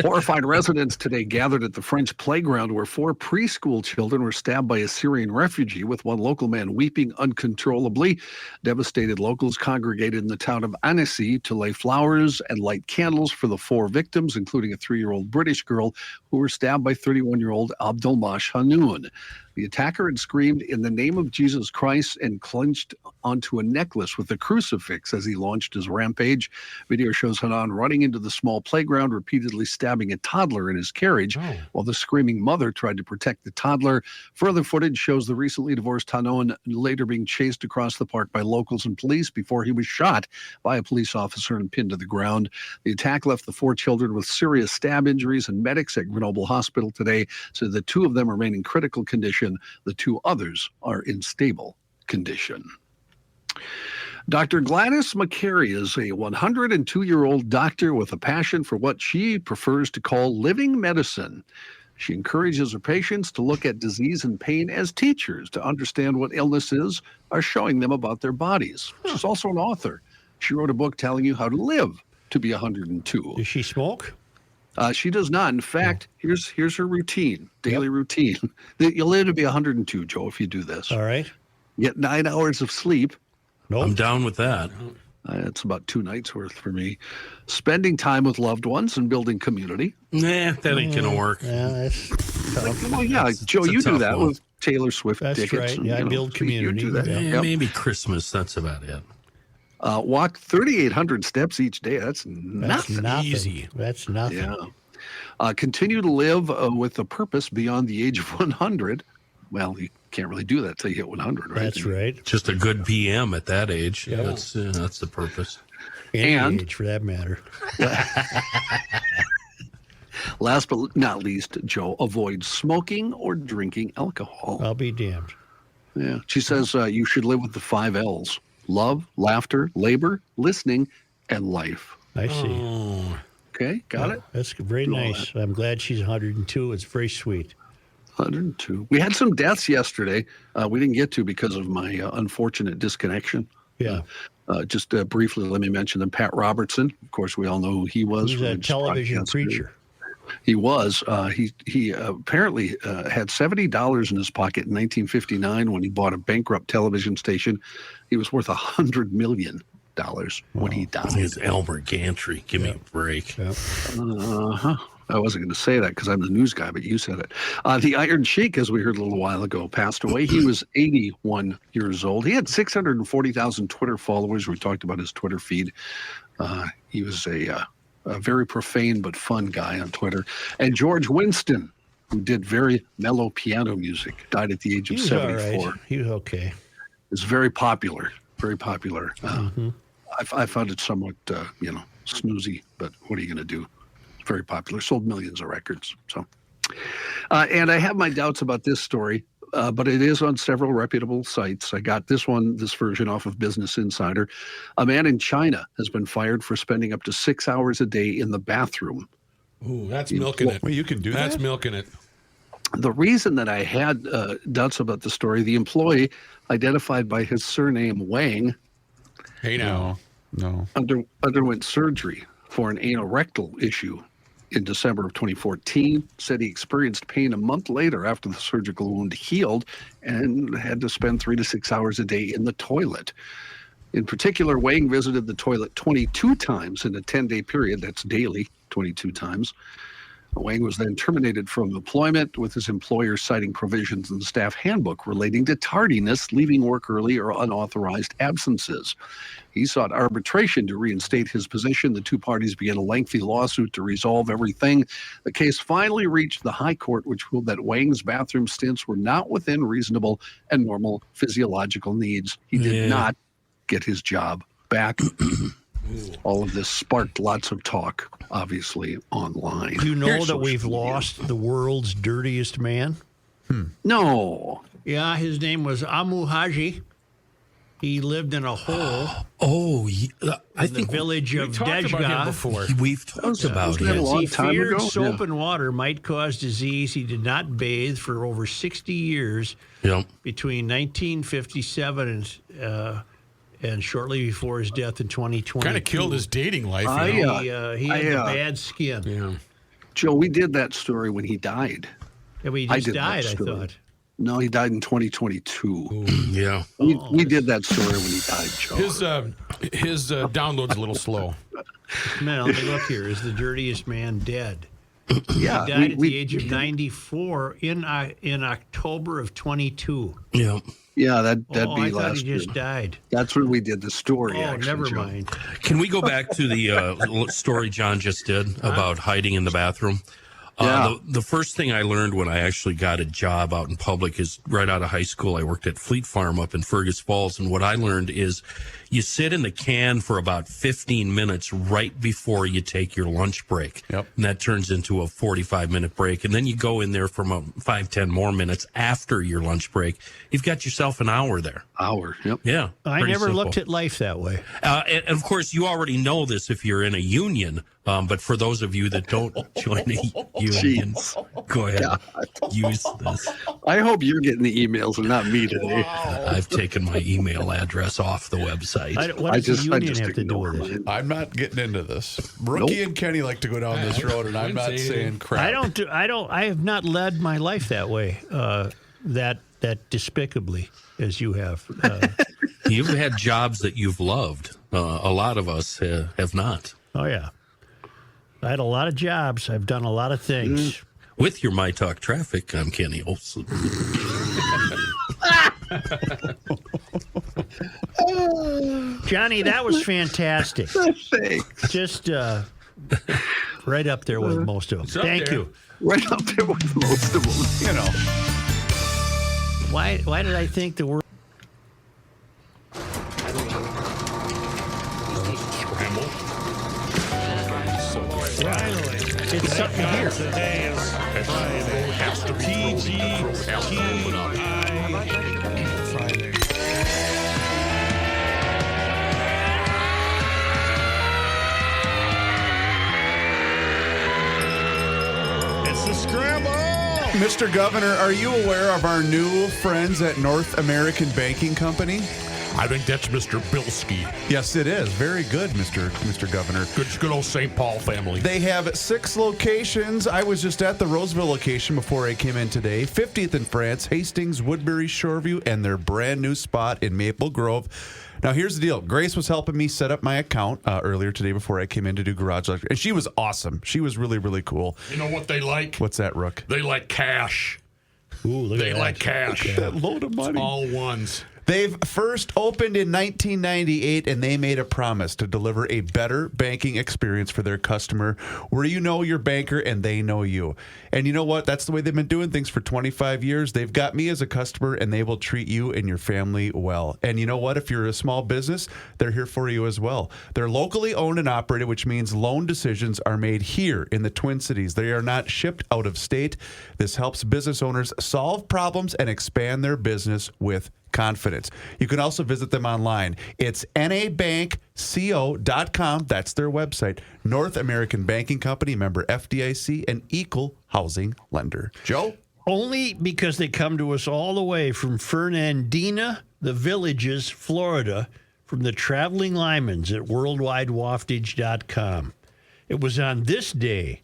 Horrified residents today gathered at the French playground where 4 preschool children were stabbed by a Syrian refugee, with one local man weeping uncontrollably. Devastated locals congregated in the town of Annecy to lay flowers and light candles for the 4 victims, including a 3-year-old British girl who were stabbed by 31-year-old Abdelmash Hanoun. The attacker had screamed, "In the name of Jesus Christ," and clenched onto a necklace with a crucifix as he launched his rampage. Video shows Hanan running into the small playground, repeatedly stabbing a toddler in his carriage, while the screaming mother tried to protect the toddler. Further footage shows the recently divorced Hanan later being chased across the park by locals and police before he was shot by a police officer and pinned to the ground. The attack left the 4 children with serious stab injuries, and medics at Grenoble Hospital today said the 2 of them remain in critical condition. The 2 others are in stable condition. Dr. Gladys McCary is a 102-year-old doctor with a passion for what she prefers to call living medicine. She encourages her patients to look at disease and pain as teachers, to understand what illnesses are showing them about their bodies. She's also an author. She wrote a book telling you how to live to be 102. Does she smoke? She does not. In fact, here's her routine, daily routine. You'll live to be 102, Joe, if you do this. All right. Get 9 hours of sleep. Nope. I'm down with that. It's about 2 nights worth for me. Spending time with loved ones and building community. Nah, that ain't going to work. Yeah, that's tough. Well, yeah, Joe, you do that with Taylor Swift tickets. That's right. Yeah, build community. You do that. Yeah, maybe Christmas. That's about it. Walk 3,800 steps each day. That's nothing. Easy. That's nothing. Yeah. Continue to live with a purpose beyond the age of 100. Well, you can't really do that till you hit 100, right? That's right. Just a good PM at that age. Yeah. That's the purpose. Any age, for that matter. Last but not least, Joe, avoid smoking or drinking alcohol. I'll be damned. Yeah. She says you should live with the 5 L's: love, laughter, labor, listening, and life. I see. Okay, got it? That's very nice. I'm glad she's 102. It's very sweet. 102. We had some deaths yesterday. We didn't get to because of my unfortunate disconnection. Yeah. Just briefly, let me mention them. Pat Robertson, of course, we all know who he was. He was a television preacher. He was. He apparently had $70 in his pocket in 1959 when he bought a bankrupt television station. He was worth $100 million when he died. It's Elmer Gantry. Give me a break. I wasn't going to say that because I'm the news guy, but you said it. The Iron Sheik, as we heard a little while ago, passed away. He was 81 years old. He had 640,000 Twitter followers. We talked about his Twitter feed. He was a very profane but fun guy on Twitter. And George Winston, who did very mellow piano music, died at the age of 74. All right. He was okay. It's very popular, very popular. I found it somewhat, snoozy, but what are you going to do? Very popular, sold millions of records. So, and I have my doubts about this story, but it is on several reputable sites. I got this version off of Business Insider. A man in China has been fired for spending up to 6 hours a day in the bathroom. Ooh, that's milking it. Well, you can do that. That's milking it. The reason that I had doubts about the story, the employee, identified by his surname Wang, Hey now. No. underwent surgery for an anorectal issue in December of 2014, said he experienced pain a month later after the surgical wound healed and had to spend 3 to 6 hours a day in the toilet. In particular, Wang visited the toilet 22 times in a 10-day period. That's daily, 22 times. Wang was then terminated from employment, with his employer citing provisions in the staff handbook relating to tardiness, leaving work early, or unauthorized absences. He sought arbitration to reinstate his position. The two parties began a lengthy lawsuit to resolve everything. The case finally reached the High Court, which ruled that Wang's bathroom stints were not within reasonable and normal physiological needs. He did not get his job back. All of this sparked lots of talk, obviously, online. Do you know that we've lost the world's dirtiest man? No. Yeah, his name was Amu Haji. He lived in a hole. I think the village of talked about him Dejga. before. We've talked about that a it. long He time feared ago? soap Yeah. and water might cause disease. He did not bathe for over 60 years Yep. between 1957 and shortly before his death in 2020. Kind of killed his dating life. I, you know? He had the bad skin. Yeah. Joe, we did that story when he died. Yeah, but he I just did that died, I story. thought. No, he died in 2022. Yeah. We did that story when he died, Joe. His download's a little slow. Man, let me look here. Is the dirtiest man dead? Yeah, He died at the age of 94 in October of 22. Yeah. Yeah, that'd I be thought last he year. just died. That's when we did the story. Oh, actually, never Joe. mind. Can we go back to the story John just did about hiding in the bathroom? Yeah. The first thing I learned when I actually got a job out in public is right out of high school. I worked at Fleet Farm up in Fergus Falls. And what I learned is you sit in the can for about 15 minutes right before you take your lunch break. Yep. And that turns into a 45-minute break. And then you go in there for 5-10 more minutes after your lunch break. You've got yourself an hour there. Yep. Yeah. I pretty never simple. looked at life that way. And of course, you already know this if you're in a union. But for those of you that don't join the unions, go ahead. Use this. I hope you're getting the emails and not me today. I've taken my email address off the website. What does the union have to do with it? I'm not getting into this. Rookie and Kenny like to go down this road, and I'm not saying crap. I have not led my life that way, that despicably as you have. You've had jobs that you've loved. A lot of us have not. Oh, yeah. I had a lot of jobs. I've done a lot of things. With your My Talk Traffic, I'm Kenny Olson. Johnny, that was fantastic. Thanks. Just right up there with most of them. Thank you. Right up there with most of them. You know. Why did I think the word... Finally. It's something here. Today is Friday. Friday. It's the scramble. Mr. Governor, are you aware of our new friends at North American Banking Company? I think that's Mr. Bilski. Yes, it is. Very good, Mr. Governor. Good old St. Paul family. They have 6 locations. I was just at the Roseville location before I came in today. 50th in France, Hastings, Woodbury, Shoreview, and their brand new spot in Maple Grove. Now, here's the deal. Grace was helping me set up my account earlier today before I came in to do Garage Electric. And she was awesome. She was really, really cool. You know what they like? What's that, Rook? They like cash. Ooh, they like cash. That load of money. It's all ones. They've first opened in 1998, and they made a promise to deliver a better banking experience for their customer where you know your banker and they know you. And you know what? That's the way they've been doing things for 25 years. They've got me as a customer, and they will treat you and your family well. And you know what? If you're a small business, they're here for you as well. They're locally owned and operated, which means loan decisions are made here in the Twin Cities. They are not shipped out of state. This helps business owners solve problems and expand their business with confidence. You can also visit them online. It's nabankco.com. That's their website. North American Banking Company, member FDIC, and equal housing lender. Joe? Only because they come to us all the way from Fernandina, the Villages, Florida, from the traveling Lymans at worldwidewaftage.com. It was on this day.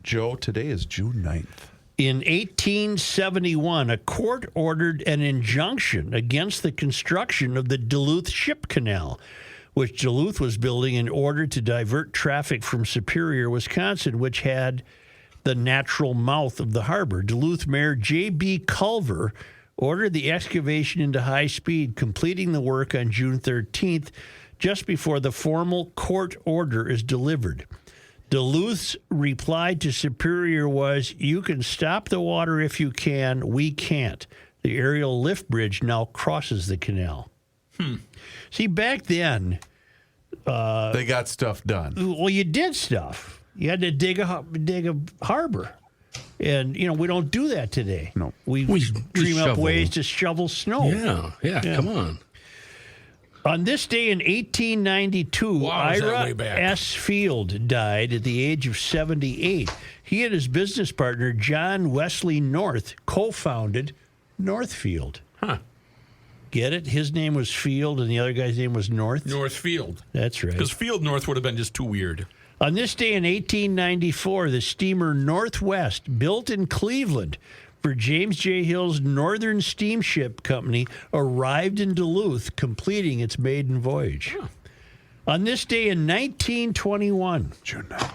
Joe, today is June 9th. In 1871, a court ordered an injunction against the construction of the Duluth Ship Canal, which Duluth was building in order to divert traffic from Superior, Wisconsin, which had the natural mouth of the harbor. Duluth Mayor J.B. Culver ordered the excavation into high speed, completing the work on June 13th, just before the formal court order is delivered. Duluth's reply to Superior was, "You can stop the water if you can. We can't." The aerial lift bridge now crosses the canal. See, back then... they got stuff done. Well, you did stuff. You had to dig a harbor. And, you know, we don't do that today. No. We dream up ways to shovel snow. Yeah, come on. On this day in 1892, Ira S. Field died at the age of 78. He and his business partner, John Wesley North, co-founded Northfield. Huh. Get it? His name was Field and the other guy's name was North? Northfield. That's right. Because Field North would have been just too weird. On this day in 1894, the steamer Northwest, built in Cleveland for James J. Hill's Northern Steamship Company, arrived in Duluth, completing its maiden voyage. Huh. On this day in 1921, June 9th,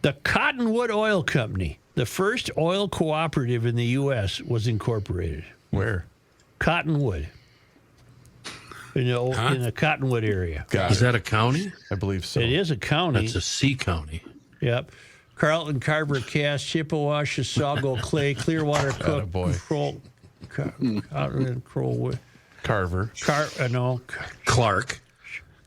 the Cottonwood Oil Company, the first oil cooperative in the U.S., was incorporated. Where? Cottonwood. In the Cottonwood area. Is that a county? I believe so. It is a county. That's a C county. Yep. Carlton, Carver, Cass, Chippewa, Chisago, Clay, Clearwater, Cook, Kroll, Carver. Clark.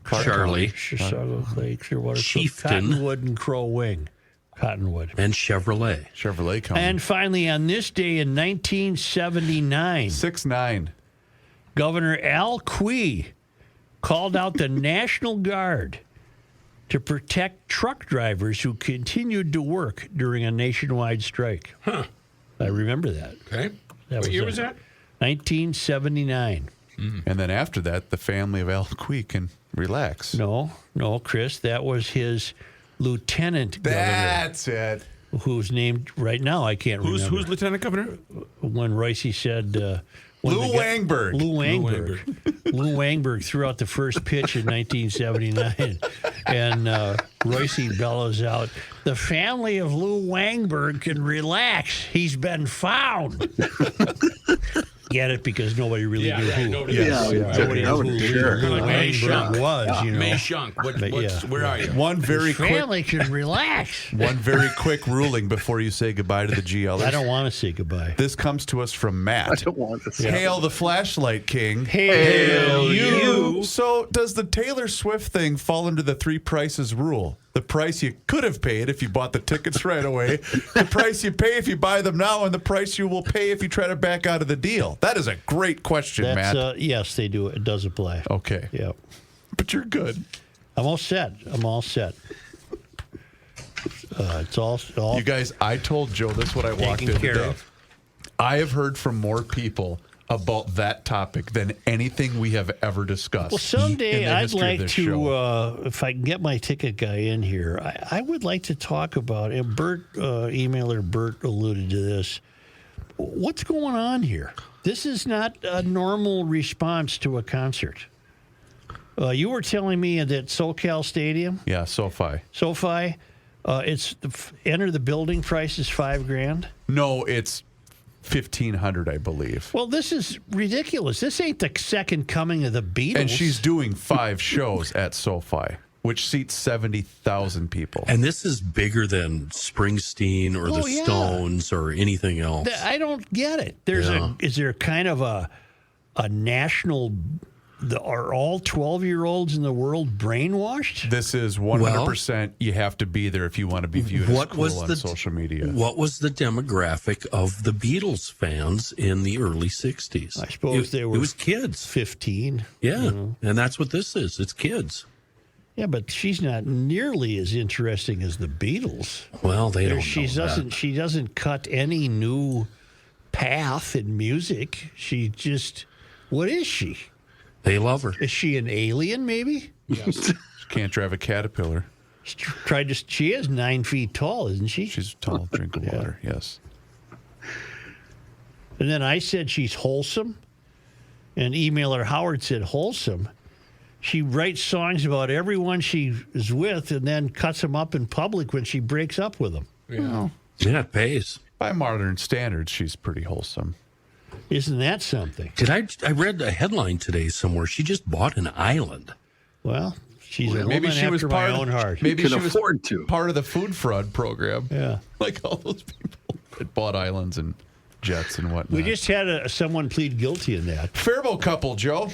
Charlie. Chisago, Clay, Clearwater, Chieftain. Cottonwood, and Crow Wing. Cottonwood. And Chevrolet. Chevrolet Company. And finally, on this day in 1979, 6'9". Governor Al Quie called out the National Guard to protect truck drivers who continued to work during a nationwide strike. Huh. I remember that. Okay. What year was that? 1979. And then after that, the family of Al Quie can relax. No, Chris. That was his lieutenant governor. That's it. Who's named right now, I can't remember. Who's lieutenant governor? When Reusse said... Lou Wangberg. Lou Wangberg threw out the first pitch in 1979. And Reusse bellows out, "The family of Lou Wangberg can relax. He's been found." Get it? Because nobody really knew who. Nobody knew who Lou Wangberg was. You know. May Shunk. Where are you? One very quick family can relax. One very quick ruling before you say goodbye to the GLers. I don't want to say goodbye. This comes to us from Matt. I don't want to say Hail the Flashlight King. Hail you. So does the Taylor Swift thing fall under the three prices rule? The price you could have paid if you bought the tickets right away, the price you pay if you buy them now, and the price you will pay if you try to back out of the deal. That is a great question, Matt. Yes, they do. It does apply. Okay. Yep. But you're good. I'm all set. It's all. You guys, I told Joe this when I walked in today. I have heard from more people about that topic than anything we have ever discussed. Well, someday I'd like to, if I can get my ticket guy in here, I would like to talk about, and emailer Bert alluded to this, what's going on here? This is not a normal response to a concert. You were telling me that SoCal Stadium? Yeah, SoFi. SoFi, enter the building price is $5,000? No, it's $1,500, I believe. Well, this is ridiculous. This ain't the second coming of the Beatles. And she's doing 5 shows at SoFi, which seats 70,000 people. And this is bigger than Springsteen or the Stones or anything else. I don't get it. Is there kind of a national? Are all 12-year-olds in the world brainwashed? This is 100%. You have to be there if you want to be viewed as cool on social media. What was the demographic of the Beatles fans in the early 60s? I suppose it was kids. 15. Yeah, and that's what this is. It's kids. Yeah, but she's not nearly as interesting as the Beatles. Well, they don't She doesn't cut any new path in music. She just... What is she? They love her. Is she an alien, maybe? Yes. She can't drive a caterpillar. She is 9 feet tall, isn't she? She's a tall drink of water, yes. And then I said she's wholesome. And emailer Howard said wholesome. She writes songs about everyone she is with and then cuts them up in public when she breaks up with them. Yeah, it pays. By modern standards, she's pretty wholesome. Isn't that something? I read a headline today somewhere. She just bought an island. Well, she's a maybe woman she was after my own heart. Maybe she was afford to. Part of the food fraud program. Yeah. Like all those people that bought islands and jets and whatnot. We just had someone plead guilty in that. Faribault couple, Joe.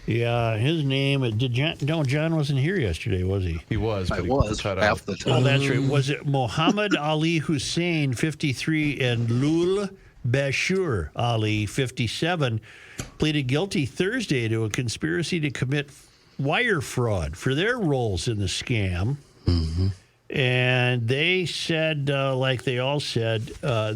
Yeah, his name, John wasn't here yesterday, was he? He was, but he was cut half out. the time. Oh, that's right. Was it Muhammad Ali Hussein, 53, and Lul Bashir Ali, 57, pleaded guilty Thursday to a conspiracy to commit wire fraud for their roles in the scam. Mm-hmm. And they said, like they all said,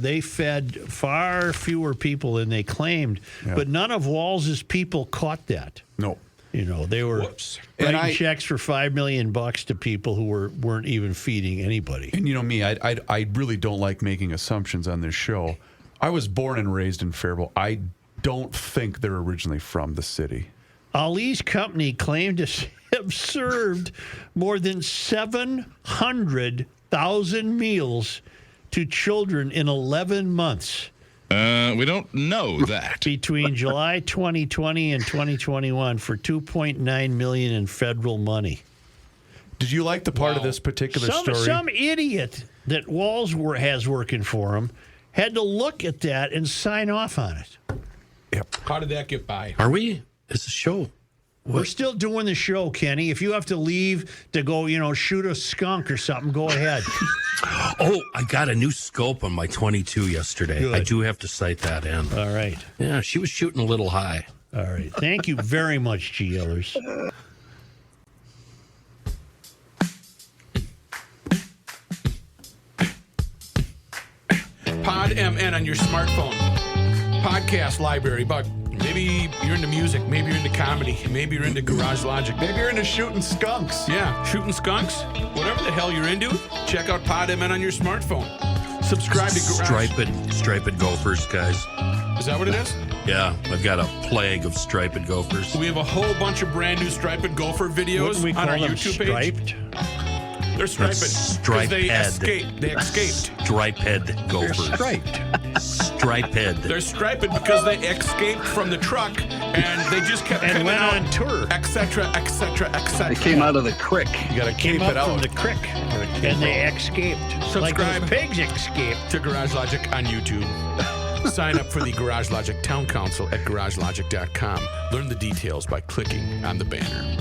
they fed far fewer people than they claimed. Yeah. But none of Walz's people caught that. No. They were writing checks for $5 million to people who weren't even feeding anybody. And me, I really don't like making assumptions on this show. I was born and raised in Faribault. I don't think they're originally from the city. Ali's company claimed to have served more than 700,000 meals to children in 11 months. We don't know that. Between July 2020 and 2021 for $2.9 million in federal money. Did you like the part of this particular story? Some idiot that Walls has working for him had to look at that and sign off on it. Yep. How did that get by? Are we? It's a show. We're still doing the show, Kenny. If you have to leave to go, shoot a skunk or something, go ahead. Oh, I got a new scope on my 22 yesterday. Good. I do have to cite that in. All right. Yeah, she was shooting a little high. All right. Thank you very much, GLers. Pod MN on your smartphone. Podcast library, but maybe you're into music, maybe you're into comedy, maybe you're into Garage Logic. Maybe you're into shooting skunks. Yeah, shooting skunks. Whatever the hell you're into, check out Pod MN on your smartphone. Subscribe to Garage. Striped gophers, guys. Is that what it is? Yeah, I've got a plague of striped gophers. We have a whole bunch of brand new striped gopher videos on our YouTube page. They're striped because they escaped. They escaped. Striped gophers. They're striped. Striped. They're striped because they escaped from the truck and they just kept and coming went out, on tour, etc., etc., etc. They came out of the creek. You got to keep up it out from the creek, and they escaped. Subscribe like those pigs escaped to Garage Logic on YouTube. Sign up for the Garage Logic Town Council at garagelogic.com. Learn the details by clicking on the banner.